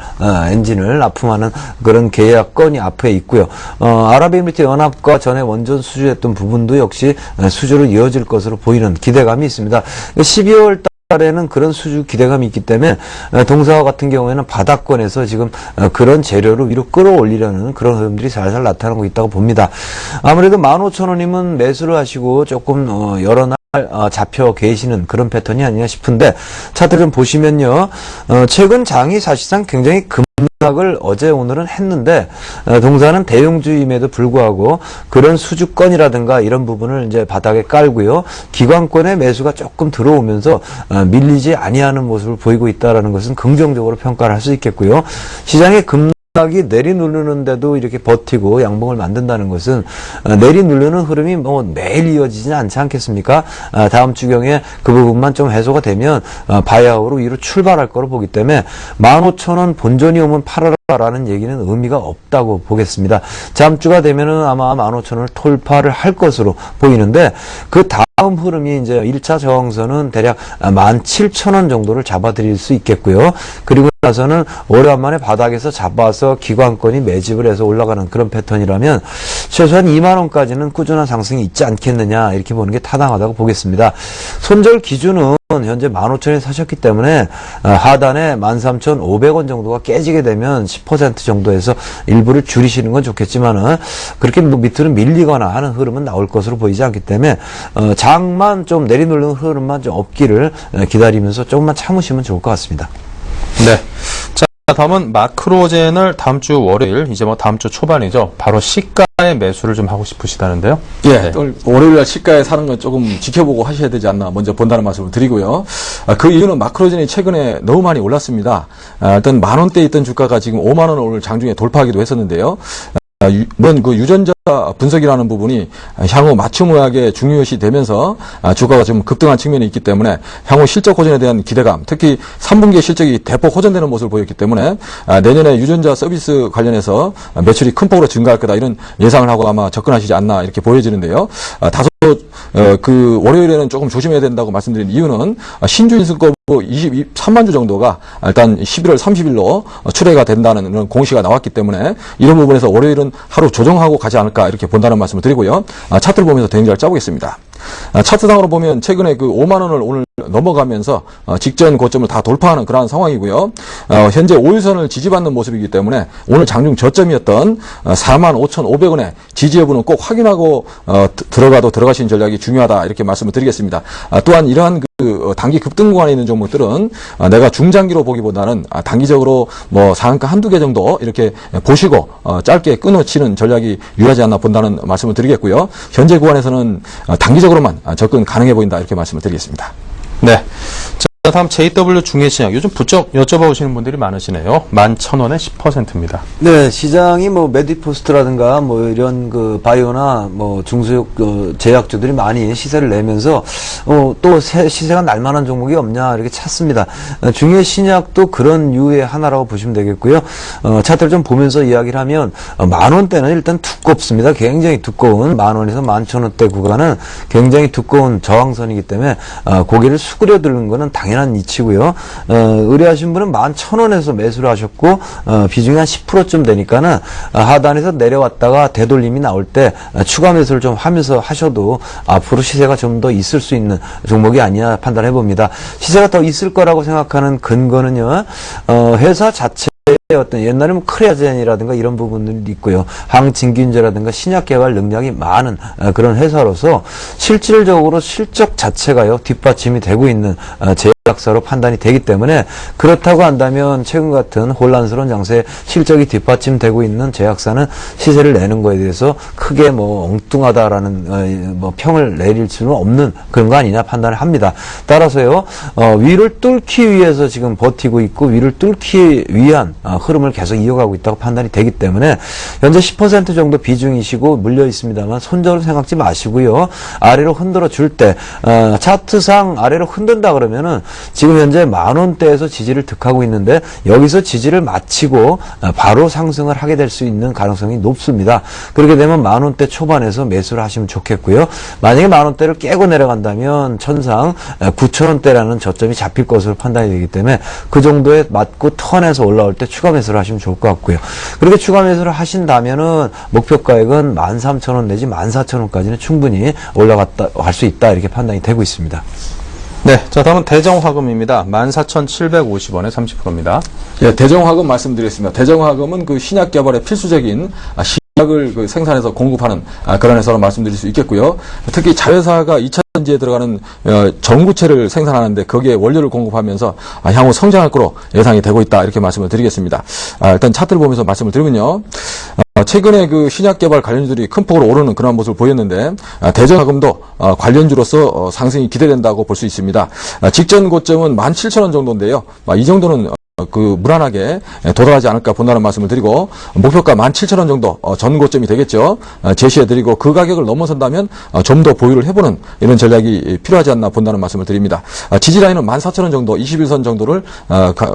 엔진을 납품하는 그런 계약 건이 앞에 있고요. 아랍에미리트 연합과 전에 원전 수주했던 부분도 역시 수주로 이어질 것으로 보이는 기대감이 있습니다. 12월 달에는 그런 수주 기대감이 있기 때문에 동사와 같은 경우에는 바닥권에서 지금 그런 재료를 위로 끌어올리려는 그런 흐름들이 살살 나타나고 있다고 봅니다. 아무래도 15,000원이면 매수를 하시고 조금 여러 날 잡혀 계시는 그런 패턴이 아니냐 싶은데 차트를 좀 보시면요. 최근 장이 사실상 굉장히 급락을 어제 오늘은 했는데 동사는 대형주임에도 불구하고 그런 수주권이라든가 이런 부분을 이제 바닥에 깔고요. 기관권의 매수가 조금 들어오면서 밀리지 아니하는 모습을 보이고 있다라는 것은 긍정적으로 평가를 할 수 있겠고요. 시장의 급락이 내리누르는데도 이렇게 버티고 양봉을 만든다는 것은 내리누르는 흐름이 뭐 매일 이어지지는 않지 않겠습니까? 다음 주경에 그 부분만 좀 해소가 되면 바이아웃으로 위로 출발할 거로 보기 때문에 15,000원 본전이 오면 팔아라라는 얘기는 의미가 없다고 보겠습니다. 다음 주가 되면은 아마 15,000원을 돌파를 할 것으로 보이는데 그 다음 흐름이 이제 1차 저항선은 대략 17,000원 정도를 잡아드릴 수 있겠고요. 그리고 나서는 오래간만에 바닥에서 잡아서 기관권이 매집을 해서 올라가는 그런 패턴이라면 최소한 2만원까지는 꾸준한 상승이 있지 않겠느냐 이렇게 보는 게 타당하다고 보겠습니다. 손절 기준은 현재 15,000원에 사셨기 때문에 하단에 13,500원 정도가 깨지게 되면 10% 정도에서 일부를 줄이시는 건 좋겠지만은 그렇게 뭐 밑으로 밀리거나 하는 흐름은 나올 것으로 보이지 않기 때문에 장만 좀 내리누르는 흐름만 좀 없기를 기다리면서 조금만 참으시면 좋을 것 같습니다. 네. 자, 다음은 마크로젠을 다음 주 월요일, 이제 뭐 다음 주 초반이죠. 바로 시가의 매수를 좀 하고 싶으시다는데요. 예, 네. 월요일날 시가에 사는 건 조금 지켜보고 하셔야 되지 않나 먼저 본다는 말씀을 드리고요. 그 이유는 마크로젠이 최근에 너무 많이 올랐습니다. 일단 10,000원대에 있던 주가가 지금 50,000원 오늘 장중에 돌파하기도 했었는데요. 물론 그 유전자 분석이라는 부분이 향후 맞춤의학에 중요시 되면서 주가가 좀 급등한 측면이 있기 때문에 향후 실적 호전에 대한 기대감, 특히 3분기의 실적이 대폭 호전되는 모습을 보였기 때문에 내년에 유전자 서비스 관련해서 매출이 큰 폭으로 증가할 거다 이런 예상을 하고 아마 접근하시지 않나 이렇게 보여지는데요. 다소 그 월요일에는 조금 조심해야 된다고 말씀드린 이유는 신주 인수권 23만 주 정도가 일단 11월 30일로 출회가 된다는 그런 공시가 나왔기 때문에 이런 부분에서 월요일은 하루 조정하고 가지 않을까 이렇게 본다는 말씀을 드리고요. 차트를 보면서 대응자를 짜보겠습니다. 차트상으로 보면 최근에 그 5만 원을 오늘 넘어가면서 직전 고점을 다 돌파하는 그러한 상황이고요. 현재 5일선을 지지받는 모습이기 때문에 오늘 장중 저점이었던 45,500원의 지지 여부는 꼭 확인하고 들어가시는 전략이 중요하다 이렇게 말씀을 드리겠습니다. 또한 이러한 그 단기 급등 구간에 있는 종목들은 내가 중장기로 보기보다는 단기적으로 뭐 상한가 한두 개 정도 이렇게 보시고 짧게 끊어치는 전략이 유리하지 않나 본다는 말씀을 드리겠고요. 현재 구간에서는 단기적으로만 접근 가능해 보인다 이렇게 말씀을 드리겠습니다. 네. 자, 다음 JW 중해신약. 요즘 부쩍 여쭤봐 오시는 분들이 많으시네요. 11,000원에 10%입니다. 네, 시장이 뭐 메디포스트라든가 뭐 이런 그 바이오나 뭐 중소형 제약주들이 많이 시세를 내면서 또 시세가 날만한 종목이 없냐 이렇게 찾습니다. 중해신약도 그런 유의 하나라고 보시면 되겠고요. 차트를 좀 보면서 이야기를 하면 10,000원대는 일단 두껍습니다. 굉장히 두꺼운 10,000원에서 11,000원대 구간은 굉장히 두꺼운 저항선이기 때문에 고개를 수그려 들는 거는 당연한 이치고요. 의뢰하신 분은 11,000원에서 매수를 하셨고 비중이 한 10%쯤 되니까는 하단에서 내려왔다가 되돌림이 나올 때 추가 매수를 좀 하면서 하셔도 앞으로 시세가 좀 더 있을 수 있는 종목이 아니냐 판단해 봅니다. 시세가 더 있을 거라고 생각하는 근거는요. 회사 자체 어떤 옛날에는 크레아젠이라든가 이런 부분들이 있고요. 항진균제라든가 신약 개발 능력이 많은 그런 회사로서 실질적으로 실적 자체가요 뒷받침이 되고 있는 제약사로 판단이 되기 때문에 그렇다고 한다면 최근 같은 혼란스러운 장세에 실적이 뒷받침되고 있는 제약사는 시세를 내는 거에 대해서 크게 뭐 엉뚱하다라는 뭐 평을 내릴 수는 없는 그런 거 아니냐 판단을 합니다. 따라서요 위를 뚫기 위해서 지금 버티고 있고 위를 뚫기 위한 흐름을 계속 이어가고 있다고 판단이 되기 때문에 현재 10% 정도 비중이시고 물려 있습니다만 손절을 생각지 마시고요. 아래로 흔들어 줄 때 차트상 아래로 흔든다 그러면은 지금 현재 10,000원대에서 지지를 득하고 있는데 여기서 지지를 마치고 바로 상승을 하게 될 수 있는 가능성이 높습니다. 그렇게 되면 10,000원대 초반에서 매수를 하시면 좋겠고요. 만약에 10,000원대를 깨고 내려간다면 천상 9,000원대라는 저점이 잡힐 것으로 판단이 되기 때문에 그 정도에 맞고 턴에서 올라올 때 추가 매수를 하시면 좋을 것 같고요. 그렇게 추가 매수를 하신다면은 목표가액은 13,000원 내지 14,000원까지는 충분히 올라갔다 갈 수 있다 이렇게 판단이 되고 있습니다. 네, 자 다음은 대정화금입니다. 14,750원에 30%입니다. 예, 대정화금 말씀드리겠습니다. 대정화금은 그 신약 개발의 필수적인 신약을 그 생산해서 공급하는 그런 회사로 말씀드릴 수 있겠고요. 특히 자회사가 2차전지에 들어가는 전구체를 생산하는데 거기에 원료를 공급하면서 향후 성장할 거로 예상이 되고 있다 이렇게 말씀을 드리겠습니다. 일단 차트를 보면서 말씀을 드리면요. 최근에 그 신약 개발 관련주들이 큰 폭으로 오르는 그런 모습을 보였는데 대정화금도 관련주로서 상승이 기대된다고 볼 수 있습니다. 직전 고점은 17,000원 정도인데요. 이 정도는 무난하게 도달하지 않을까 본다는 말씀을 드리고 목표가 17,000원 정도 전 고점이 되겠죠. 제시해드리고 그 가격을 넘어선다면 좀 더 보유를 해보는 이런 전략이 필요하지 않나 본다는 말씀을 드립니다. 지지라인은 14,000원 정도 21선 정도를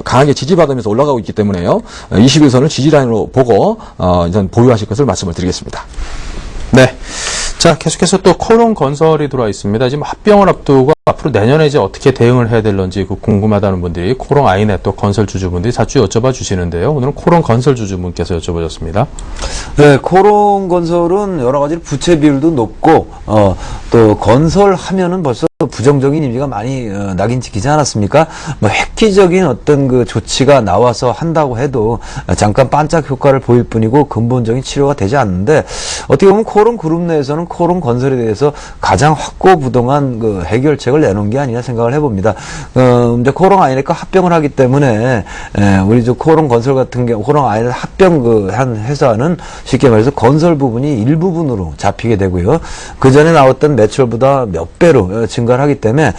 강하게 지지받으면서 올라가고 있기 때문에요. 21선을 지지라인으로 보고 일단 보유하실 것을 말씀을 드리겠습니다. 네. 자, 계속해서 또 코론 건설이 들어와 있습니다. 지금 합병을 앞두고 앞으로 내년에 이제 어떻게 대응을 해야 될런지 궁금하다는 분들이 코론 아이넷 또 건설 주주분들이 자주 여쭤봐 주시는데요. 오늘은 코론 건설 주주분께서 여쭤보셨습니다. 네, 코론 건설은 여러 가지 부채 비율도 높고 또 건설하면은 벌써 부정적인 이미지가 많이 낙인 찍히지 않았습니까? 뭐 획기적인 어떤 그 조치가 나와서 한다고 해도 잠깐 반짝 효과를 보일 뿐이고 근본적인 치료가 되지 않는데 어떻게 보면 코론 그룹 내에서는 코론 건설에 대해서 가장 확고부동한 그 해결책을 내놓은 게 아니냐 생각을 해봅니다. 이제 코론 아이넷과 합병을 하기 때문에 우리 저 코론 건설 같은 경우 코론 아이넷 합병 한 회사는 쉽게 말해서 건설 부분이 일부분으로 잡히게 되고요. 그 전에 나왔던 매출보다 몇 배로 증가를 하기 때문에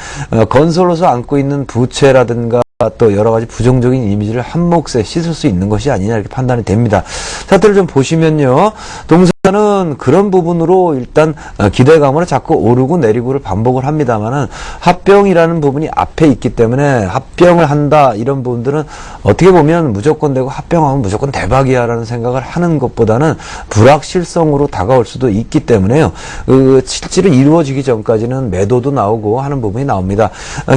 건설로서 안고 있는 부채라든가 또 여러 가지 부정적인 이미지를 한 몫에 씻을 수 있는 것이 아니냐 이렇게 판단이 됩니다. 차트를 좀 보시면요. 동사는 그런 부분으로 일단 기대감으로 자꾸 오르고 내리고를 반복을 합니다만은 합병이라는 부분이 앞에 있기 때문에 합병을 한다 이런 부분들은 어떻게 보면 무조건 되고 합병하면 무조건 대박이야라는 생각을 하는 것보다는 불확실성으로 다가올 수도 있기 때문에요. 실제로 이루어지기 전까지는 매도도 나오고 하는 부분이 나옵니다.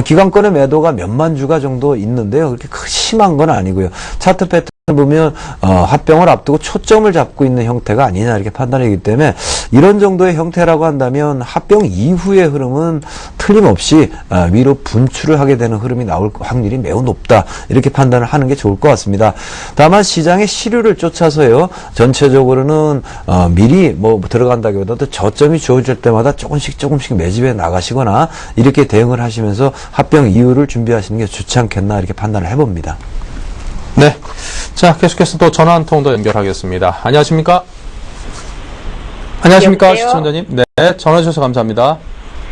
기관권의 매도가 몇만 주가 정도 있는데요. 그렇게 심한 건 아니고요. 차트 패턴 보면 합병을 앞두고 초점을 잡고 있는 형태가 아니냐 이렇게 판단이기 때문에 이런 정도의 형태라고 한다면 합병 이후의 흐름은 틀림없이 위로 분출을 하게 되는 흐름이 나올 확률이 매우 높다 이렇게 판단을 하는 게 좋을 것 같습니다. 다만 시장의 시류를 쫓아서요 전체적으로는 미리 뭐 들어간다기보다도 저점이 주어질 때마다 조금씩 매집해 나가시거나 이렇게 대응을 하시면서 합병 이후를 준비하시는 게 좋지 않겠나 이렇게 판단을 해봅니다. 네. 자, 계속해서 또 전화 한 통 더 연결하겠습니다. 안녕하십니까? 안녕하십니까, 여보세요? 시청자님. 네, 전화 주셔서 감사합니다.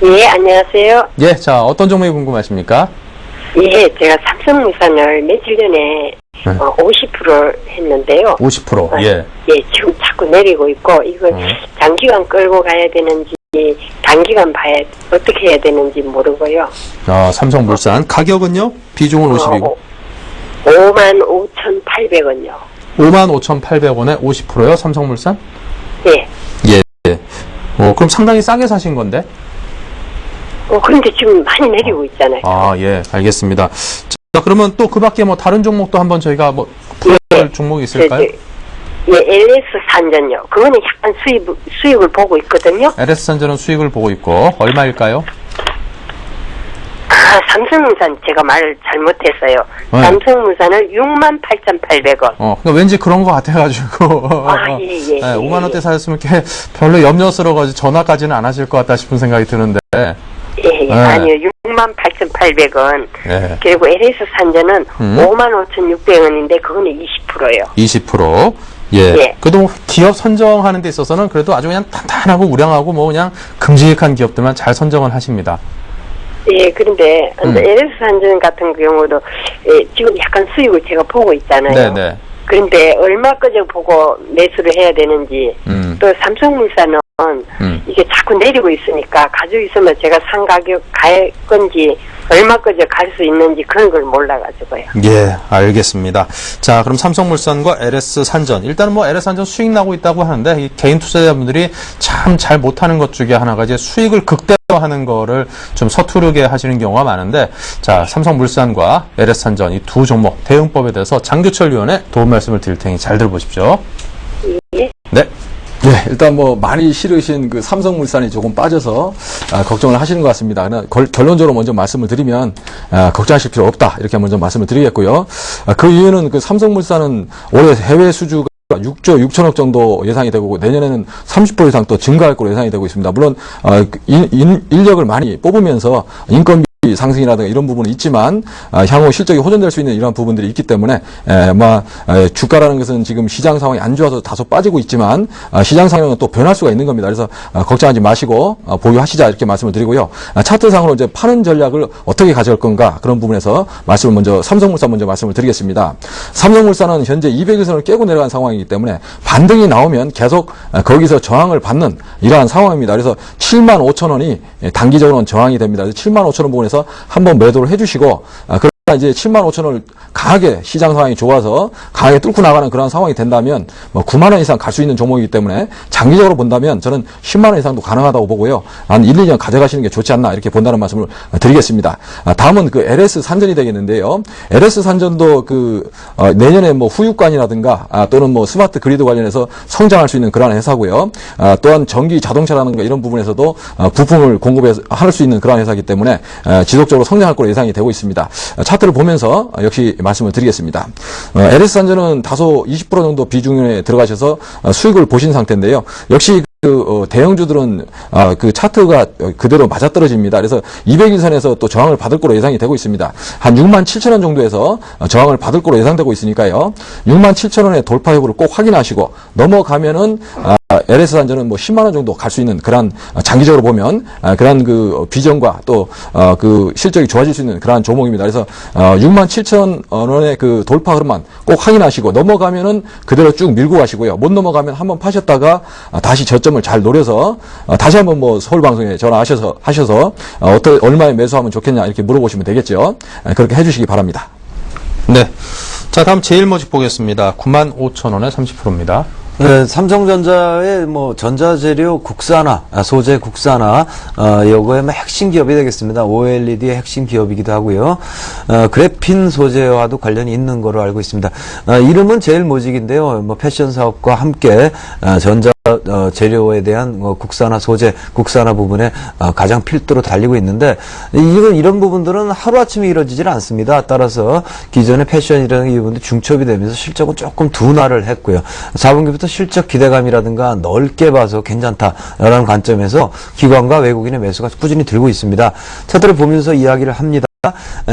예, 안녕하세요. 예, 자, 어떤 종목이 궁금하십니까? 예, 제가 삼성물산을 며칠 전에 50% 했는데요. 50%. 예. 예, 지금 자꾸 내리고 있고 이걸 장기간 끌고 가야 되는지 단기간 어떻게 해야 되는지 모르고요. 삼성물산. 가격은요? 비중은 50이고. 55,800원요. 55,800원에 50%요? 삼성물산? 예. 예. 그럼 상당히 싸게 사신 건데? 그런데 지금 많이 내리고 있잖아요. 예, 알겠습니다. 자, 그러면 또 그 밖에 뭐 다른 종목도 한번 저희가 뭐 풀어볼 종목이 있을까요? 예, LS 산전요. 그거는 약간 수익을 보고 있거든요. LS 산전은 수익을 보고 있고, 얼마일까요? 삼성물산 제가 말을 잘못했어요. 네. 삼성물산을 68,800원. 그러니까 왠지 그런 거 같아가지고. 예. 5만원대 사셨으면 이렇게 별로 염려스러워가지고 전화까지는 안 하실 것 같다 싶은 생각이 드는데. 예. 아니요. 68,800원. 예. 그리고 LS 산전은 55,600원인데 그거는 20%예요. 20%. 예. 그래도 뭐 기업 선정하는 데 있어서는 그래도 아주 그냥 탄탄하고 우량하고 뭐 그냥 큼직한 기업들만 잘 선정을 하십니다. 예, 그런데 LS 산전 같은 경우도 지금 약간 수익을 제가 보고 있잖아요. 네네. 그런데 얼마까지 보고 매수를 해야 되는지 또 삼성물산은 이게 자꾸 내리고 있으니까 가지고 있으면 제가 산 가격 갈 건지 얼마까지 갈 수 있는지 그런 걸 몰라가지고요. 예, 알겠습니다. 자, 그럼 삼성물산과 LS산전. 일단은 뭐 LS산전 수익 나고 있다고 하는데 이 개인 투자자분들이 참 잘 못하는 것 중에 하나가 이제 수익을 극대화하는 거를 좀 서투르게 하시는 경우가 많은데, 자, 삼성물산과 LS산전 이 두 종목 대응법에 대해서 장규철 위원의 도움 말씀을 드릴 테니 잘 들어보십시오. 예. 네. 네, 일단 뭐 많이 싫으신 그 삼성물산이 조금 빠져서 걱정을 하시는 것 같습니다. 결론적으로 먼저 말씀을 드리면 걱정하실 필요 없다 이렇게 먼저 말씀을 드리겠고요. 그 이유는 그 삼성물산은 올해 해외 수주가 6조 6천억 정도 예상이 되고 내년에는 30% 이상 또 증가할 거로 예상이 되고 있습니다. 물론 인력을 많이 뽑으면서 인건비 상승이라든가 이런 부분은 있지만 향후 실적이 호전될 수 있는 이러한 부분들이 있기 때문에 주가라는 것은 지금 시장 상황이 안 좋아서 다소 빠지고 있지만 시장 상황은 또 변할 수가 있는 겁니다. 그래서 걱정하지 마시고 보유하시자 이렇게 말씀을 드리고요. 차트상으로 이제 파는 전략을 어떻게 가져갈 건가 그런 부분에서 말씀을 먼저 삼성물산 먼저 말씀을 드리겠습니다. 삼성물산은 현재 200일선을 깨고 내려간 상황이기 때문에 반등이 나오면 계속 거기서 저항을 받는 이러한 상황입니다. 그래서 75,000원이 단기적으로는 저항이 됩니다. 75,000원 부분에서 한번 매도를 해주시고 그러나 이제 75,000원을 강하게 시장 상황이 좋아서 강하게 뚫고 나가는 그런 상황이 된다면 뭐 9만 원 이상 갈 수 있는 종목이기 때문에 장기적으로 본다면 저는 10만 원 이상도 가능하다고 보고요. 한 1, 2년 가져가시는 게 좋지 않나 이렇게 본다는 말씀을 드리겠습니다. 다음은 그 LS산전이 되겠는데요. LS산전도 내년에 뭐 후유관이라든가 또는 뭐 스마트 그리드 관련해서 성장할 수 있는 그러한 회사고요. 또한 전기 자동차라든가 이런 부분에서도 부품을 공급할 수 있는 그러한 회사이기 때문에 지속적으로 성장할 것으로 예상이 되고 있습니다. 차트를 보면서 역시 말씀을 드리겠습니다. LS산전은 다소 20% 정도 비중에 들어가셔서 수익을 보신 상태인데요. 역시 대형주들은 그 차트가 그대로 맞아떨어집니다. 그래서 200일선에서 또 저항을 받을 거로 예상이 되고 있습니다. 한 67,000원 정도에서 저항을 받을 거로 예상되고 있으니까요. 67,000원의 돌파 여부를 꼭 확인하시고 넘어가면은 LS산전은 뭐 10만 원 정도 갈 수 있는 그런 장기적으로 보면 그런 그 비전과 또 그 실적이 좋아질 수 있는 그러한 종목입니다. 그래서 67,000원의 그 돌파 흐름만 꼭 확인하시고 넘어가면은 그대로 쭉 밀고 가시고요. 못 넘어가면 한번 파셨다가 다시 저점을 잘 노려서 다시 한번 뭐 서울 방송에 전화하셔서 얼마에 매수하면 좋겠냐 이렇게 물어보시면 되겠죠. 그렇게 해주시기 바랍니다. 네. 자, 다음 제일모직 보겠습니다. 95,000원에 30%입니다. 네, 삼성전자의 뭐 전자재료 국산화, 소재 국산화, 요거의 핵심 기업이 되겠습니다. OLED의 핵심 기업이기도 하고요. 그래핀 소재와도 관련이 있는 거로 알고 있습니다. 이름은 제일모직인데요. 뭐 패션 사업과 함께 전자 재료에 대한 국산화 소재, 국산화 부분에 가장 필두로 달리고 있는데 이런 부분들은 하루아침에 이루어지질 않습니다. 따라서 기존의 패션이라는 이 부분도 중첩이 되면서 실적은 조금 둔화를 했고요. 4분기부터 실적 기대감이라든가 넓게 봐서 괜찮다라는 관점에서 기관과 외국인의 매수가 꾸준히 들고 있습니다. 차트를 보면서 이야기를 합니다.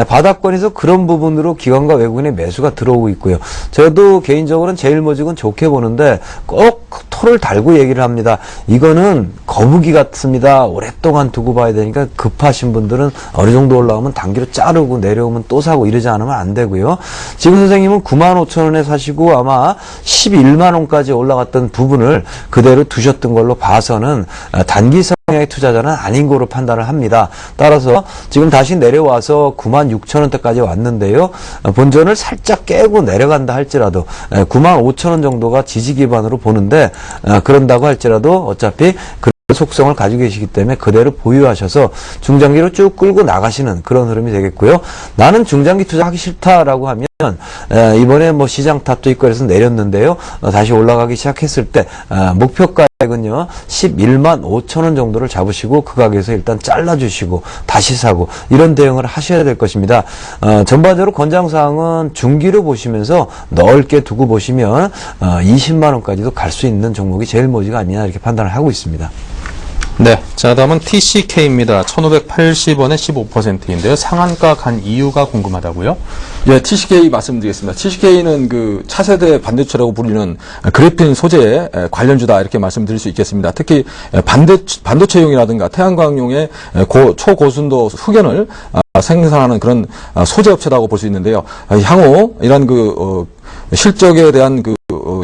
바닥권에서 그런 부분으로 기관과 외국인의 매수가 들어오고 있고요. 저도 개인적으로는 제일모직은 좋게 보는데 꼭 토를 달고 얘기를 합니다. 이거는 거북이 같습니다. 오랫동안 두고 봐야 되니까 급하신 분들은 어느 정도 올라오면 단기로 자르고 내려오면 또 사고 이러지 않으면 안 되고요. 지금 선생님은 95,000원에 사시고 아마 110,000원까지 올라갔던 부분을 그대로 두셨던 걸로 봐서는 단기 성향의 투자자는 아닌 거로 판단을 합니다. 따라서 지금 다시 내려와서 96,000원대까지 왔는데요. 본전을 살짝 깨고 내려간다 할지라도 95,000원 정도가 지지 기반으로 보는데 그런다고 할지라도 어차피 속성을 가지고 계시기 때문에 그대로 보유하셔서 중장기로 쭉 끌고 나가시는 그런 흐름이 되겠고요. 나는 중장기 투자하기 싫다라고 하면 이번에 뭐 시장 탑도 있고 그래서 내렸는데요. 다시 올라가기 시작했을 때 목표가액은요 115,000원 정도를 잡으시고 그 가격에서 일단 잘라주시고 다시 사고 이런 대응을 하셔야 될 것입니다. 전반적으로 권장사항은 중기로 보시면서 넓게 두고 보시면 20만원까지도 갈 수 있는 종목이 제일모직 아니냐 이렇게 판단을 하고 있습니다. 네. 자, 다음은 TCK입니다. 1,580원에 15%인데요. 상한가 간 이유가 궁금하다고요? 예, TCK 말씀드리겠습니다. TCK는 그 차세대 반도체라고 부르는 그래핀 소재의 관련주다 이렇게 말씀드릴 수 있겠습니다. 특히 반도체용이라든가 태양광용의 초고순도 흑연을 생산하는 그런 소재 업체라고 볼 수 있는데요. 향후 이런 실적에 대한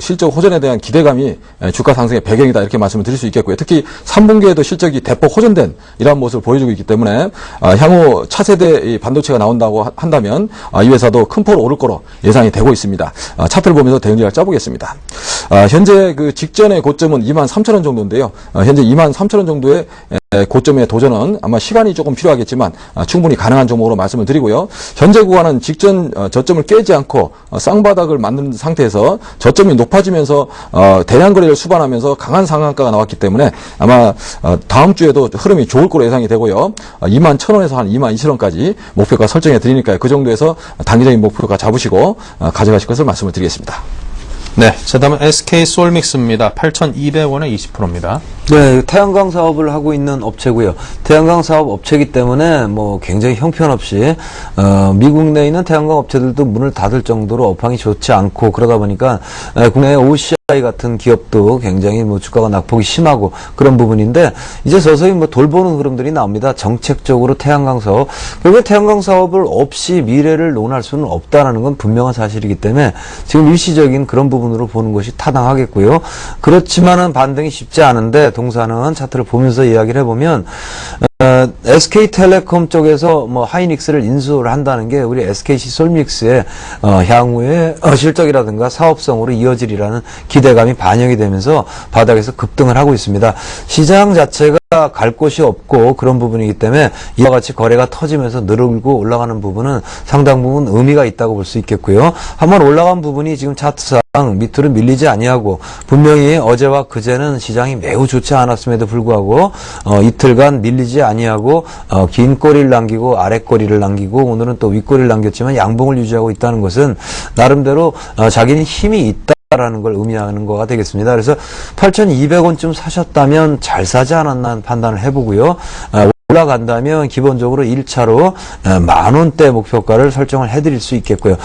실적 호전에 대한 기대감이 주가 상승의 배경이다 이렇게 말씀을 드릴 수 있겠고요. 특히 3분기에도 실적이 대폭 호전된 이러한 모습을 보여주고 있기 때문에 향후 차세대 반도체가 나온다고 한다면 이 회사도 큰 폭으로 오를 거로 예상이 되고 있습니다. 차트를 보면서 대응력을 짜보겠습니다. 현재 그 직전의 고점은 23,000원 정도인데요. 현재 23,000원 정도의 고점의 도전은 아마 시간이 조금 필요하겠지만 충분히 가능한 종목으로 말씀을 드리고요. 현재 구간은 직전 저점을 깨지 않고 쌍바닥을 만든 상태에서 저점이 높아지면서 대량 거래를 수반하면서 강한 상한가가 나왔기 때문에 아마 다음 주에도 흐름이 좋을 거로 예상이 되고요. 21,000원에서 한 22,000원까지 목표가 설정해 드리니까요. 그 정도에서 단기적인 목표가 잡으시고 가져가실 것을 말씀을 드리겠습니다. 네, 자 다음은 SK 솔믹스입니다. 8,200원에 20%입니다. 네, 태양광 사업을 하고 있는 업체고요. 태양광 사업 업체이기 때문에 뭐 굉장히 형편없이 미국 내에 있는 태양광 업체들도 문을 닫을 정도로 업황이 좋지 않고 그러다 보니까 국내의 OCI 같은 기업도 굉장히 뭐 주가가 낙폭이 심하고 그런 부분인데 이제 서서히 뭐 돌보는 흐름들이 나옵니다. 정책적으로 태양광 사업. 결국 태양광 사업을 없이 미래를 논할 수는 없다라는 건 분명한 사실이기 때문에 지금 일시적인 그런 부분으로 보는 것이 타당하겠고요. 그렇지만은 반등이 쉽지 않은데 동사는 차트를 보면서 이야기를 해보면 SK텔레콤 쪽에서 뭐 하이닉스를 인수를 한다는 게 우리 SKC 솔믹스의 향후의 실적이라든가 사업성으로 이어지리라는 기대감이 반영이 되면서 바닥에서 급등을 하고 있습니다. 시장 자체가 갈 곳이 없고 그런 부분이기 때문에 이와 같이 거래가 터지면서 늘고 올라가는 부분은 상당 부분 의미가 있다고 볼 수 있겠고요. 한번 올라간 부분이 지금 차트상 밑으로 밀리지 아니하고 분명히 어제와 그제는 시장이 매우 좋지 않았음에도 불구하고 이틀간 밀리지 아니하고 긴 꼬리를 남기고 아래 꼬리를 남기고 오늘은 또 윗꼬리를 남겼지만 양봉을 유지하고 있다는 것은 나름대로 자기는 힘이 있다 라는 걸 의미하는 거가 되겠습니다. 그래서 8,200원쯤 사셨다면 잘 사지 않았나 하는 판단을 해보고요. 올라간다면 기본적으로 1차로 10,000원대 목표가를 설정을 해드릴 수 있겠고요.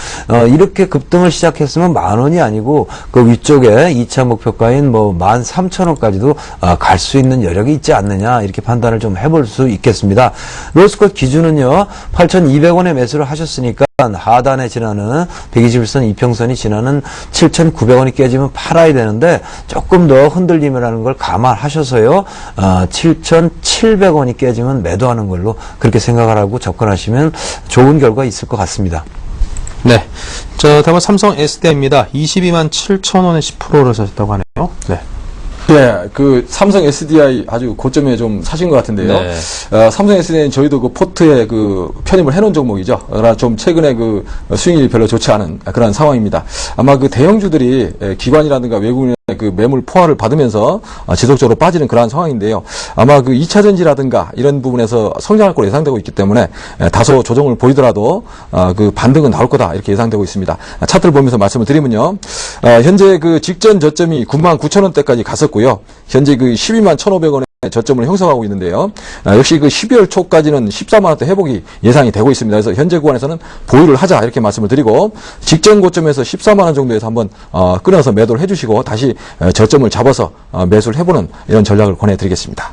이렇게 급등을 시작했으면 10,000원이 아니고 그 위쪽에 2차 목표가인 뭐 13,000원까지도 갈 수 있는 여력이 있지 않느냐 이렇게 판단을 좀 해볼 수 있겠습니다. 로스컷 기준은요 8,200원에 매수를 하셨으니까 하단에 지나는 121선 이평선이 지나는 7,900원이 깨지면 팔아야 되는데 조금 더 흔들림이라는 걸 감안하셔서요 7,700원이 깨지면 매도하는 걸로 그렇게 생각을 하고 접근하시면 좋은 결과 있을 것 같습니다. 네, 자 다음은 삼성 SDI입니다. 227,000원에 10%를 사셨다고 하네요. 네. 네, 그 삼성 SDI 아주 고점에 좀 사신 것 같은데요. 네. 삼성 SDI는 저희도 그 포트에 그 편입을 해놓은 종목이죠. 그러나 좀 최근에 그 수익률이 별로 좋지 않은 그런 상황입니다. 아마 그 대형주들이 기관이라든가 외국인의 그 매물 포화를 받으면서 지속적으로 빠지는 그러한 상황인데요. 아마 그 2차 전지라든가 이런 부분에서 성장할 거로 예상되고 있기 때문에 다소 조정을 보이더라도 그 반등은 나올 거다 이렇게 예상되고 있습니다. 차트를 보면서 말씀을 드리면요. 현재 그 직전 저점이 99,000원대까지 갔었고요. 현재 그 121,500원에 저점을 형성하고 있는데요. 역시 그 12월 초까지는 14만원대 회복이 예상이 되고 있습니다. 그래서 현재 구간에서는 보유를 하자 이렇게 말씀을 드리고 직전 고점에서 14만원 정도에서 한번 끊어서 매도를 해주시고 다시 저점을 잡아서 매수를 해보는 이런 전략을 권해드리겠습니다.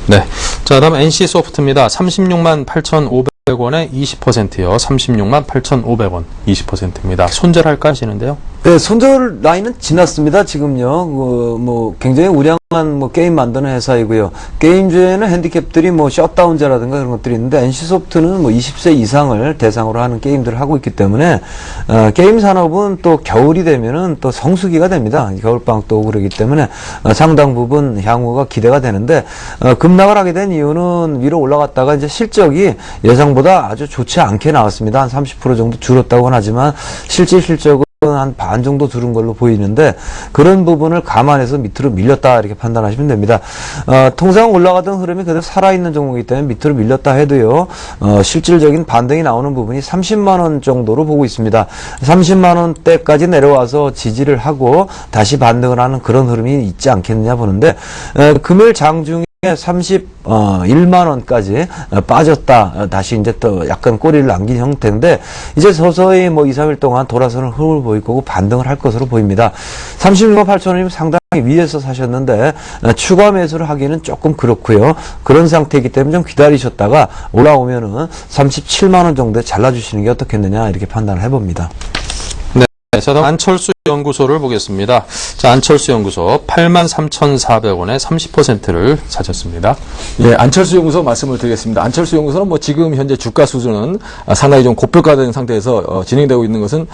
네, 자 다음 NC소프트입니다. 368,500원에 20%요. 368,500원 20%입니다. 손절할까 하시는데요. 네, 손절 라인은 지났습니다. 지금요. 뭐 굉장히 우량한 뭐 게임 만드는 회사이고요. 게임주에는 핸디캡들이 뭐 셧다운제라든가 그런 것들이 있는데 NC소프트는 뭐 20세 이상을 대상으로 하는 게임들을 하고 있기 때문에 게임 산업은 또 겨울이 되면은 또 성수기가 됩니다. 겨울방학도 오고 그러기 때문에 상당 부분 향후가 기대가 되는데 급락을 하게 된 이유는 위로 올라갔다가 이제 실적이 예상보다 아주 좋지 않게 나왔습니다. 한 30% 정도 줄었다고는 하지만 실제 실적은 한 반 정도 줄은 걸로 보이는데 그런 부분을 감안해서 밑으로 밀렸다 이렇게 판단하시면 됩니다. 통상 올라가던 흐름이 그대로 살아있는 종목이기 때문에 밑으로 밀렸다 해도요 실질적인 반등이 나오는 부분이 30만원 정도로 보고 있습니다. 30만원대까지 내려와서 지지를 하고 다시 반등을 하는 그런 흐름이 있지 않겠느냐 보는데 금요일 장중에 31만원까지 빠졌다. 다시 이제 또 약간 꼬리를 남긴 형태인데, 이제 서서히 뭐 2, 3일 동안 돌아서는 흐름을 보일 거고 반등을 할 것으로 보입니다. 36만 8천원이면 상당히 위에서 사셨는데, 추가 매수를 하기는 조금 그렇고요. 그런 상태이기 때문에 좀 기다리셨다가 올라오면은 37만원 정도에 잘라주시는 게 어떻겠느냐, 이렇게 판단을 해봅니다. 자, 다음 안철수 연구소를 보겠습니다. 자, 안철수 연구소 83,400원에 30%를 사셨습니다. 예, 안철수 연구소 말씀을 드리겠습니다. 안철수 연구소는 뭐 지금 현재 주가 수준은 상당히 좀 고평가된 상태에서 진행되고 있는 것은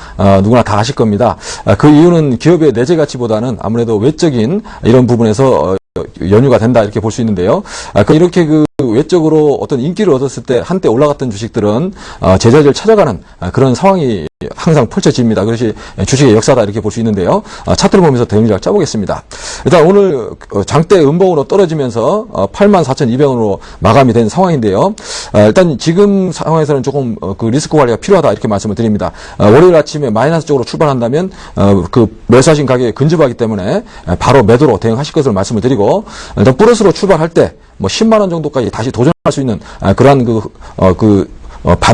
누구나 다 아실 겁니다. 그 이유는 기업의 내재 가치보다는 아무래도 외적인 이런 부분에서 연유가 된다 이렇게 볼 수 있는데요. 이렇게 그 외적으로 어떤 인기를 얻었을 때 한때 올라갔던 주식들은 제자리를 찾아가는 그런 상황이 항상 펼쳐집니다. 그것이 주식의 역사다 이렇게 볼 수 있는데요. 차트를 보면서 대응을 짜보겠습니다. 일단 오늘 장대 음봉으로 떨어지면서 84,200원으로 마감이 된 상황인데요. 일단 지금 상황에서는 조금 그 리스크 관리가 필요하다 이렇게 말씀을 드립니다. 월요일 아침에 마이너스 쪽으로 출발한다면 그 매수하신 가격에 근접하기 때문에 바로 매도로 대응하실 것을 말씀을 드리고, 일단 플러스로 출발할 때 뭐 10만 원 정도까지 다시 도전할 수 있는 그러한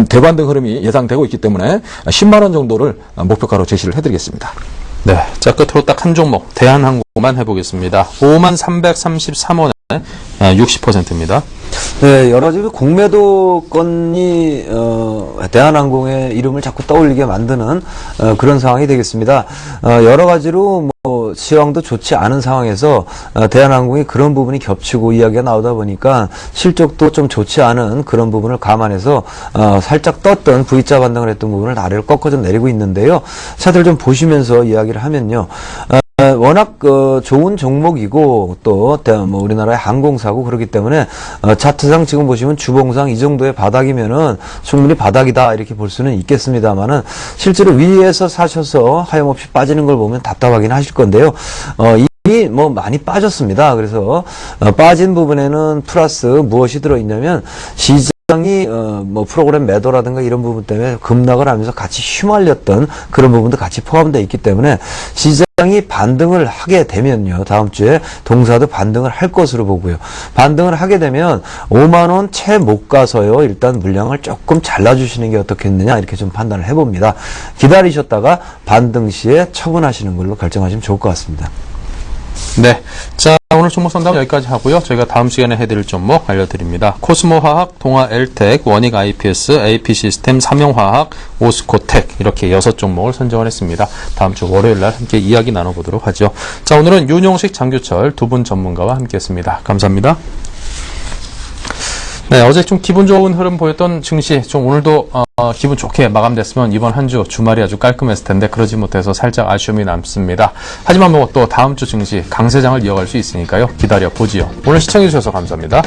대반등 흐름이 예상되고 있기 때문에 10만 원 정도를 목표가로 제시를 해드리겠습니다. 네. 자, 끝으로 딱 한 종목, 대한항공만 해보겠습니다. 5333원에 60%입니다. 네, 여러 가지 공매도 건이 대한항공의 이름을 자꾸 떠올리게 만드는 그런 상황이 되겠습니다. 여러 가지로 뭐 시황도 좋지 않은 상황에서 대한항공이 그런 부분이 겹치고 이야기가 나오다 보니까 실적도 좀 좋지 않은 그런 부분을 감안해서 살짝 떴던 V자 반등을 했던 부분을 아래로 꺾어 좀 내리고 있는데요. 차트를 좀 보시면서 이야기를 하면요. 워낙 좋은 종목이고 또 뭐 우리나라의 항공사고 그렇기 때문에 차트상 지금 보시면 주봉상 이 정도의 바닥이면은 충분히 바닥이다 이렇게 볼 수는 있겠습니다만은 실제로 위에서 사셔서 하염없이 빠지는 걸 보면 답답하긴 하실 건데요. 이미 뭐 많이 빠졌습니다. 그래서 빠진 부분에는 플러스 무엇이 들어있냐면 시장이 뭐 프로그램 매도라든가 이런 부분 때문에 급락을 하면서 같이 휘말렸던 그런 부분도 같이 포함되어 있기 때문에 시장이 반등을 하게 되면요, 다음 주에 동사도 반등을 할 것으로 보고요. 반등을 하게 되면 5만 원 채 못 가서요, 일단 물량을 조금 잘라주시는 게 어떻겠느냐 이렇게 좀 판단을 해봅니다. 기다리셨다가 반등 시에 처분하시는 걸로 결정하시면 좋을 것 같습니다. 네. 자, 오늘 종목 상담 여기까지 하고요. 저희가 다음 시간에 해드릴 종목 알려드립니다. 코스모화학, 동아엘텍, 원익 IPS, AP시스템, 삼용화학, 오스코텍 이렇게 6종목을 선정을 했습니다. 다음 주 월요일날 함께 이야기 나눠보도록 하죠. 자, 오늘은 윤용식, 장규철 두 분 전문가와 함께 했습니다. 감사합니다. 네, 어제 좀 기분 좋은 흐름 보였던 증시, 좀 오늘도 기분 좋게 마감됐으면 이번 한 주 주말이 아주 깔끔했을 텐데 그러지 못해서 살짝 아쉬움이 남습니다. 하지만 뭐 또 다음 주 증시 강세장을 이어갈 수 있으니까요. 기다려 보지요. 오늘 시청해주셔서 감사합니다.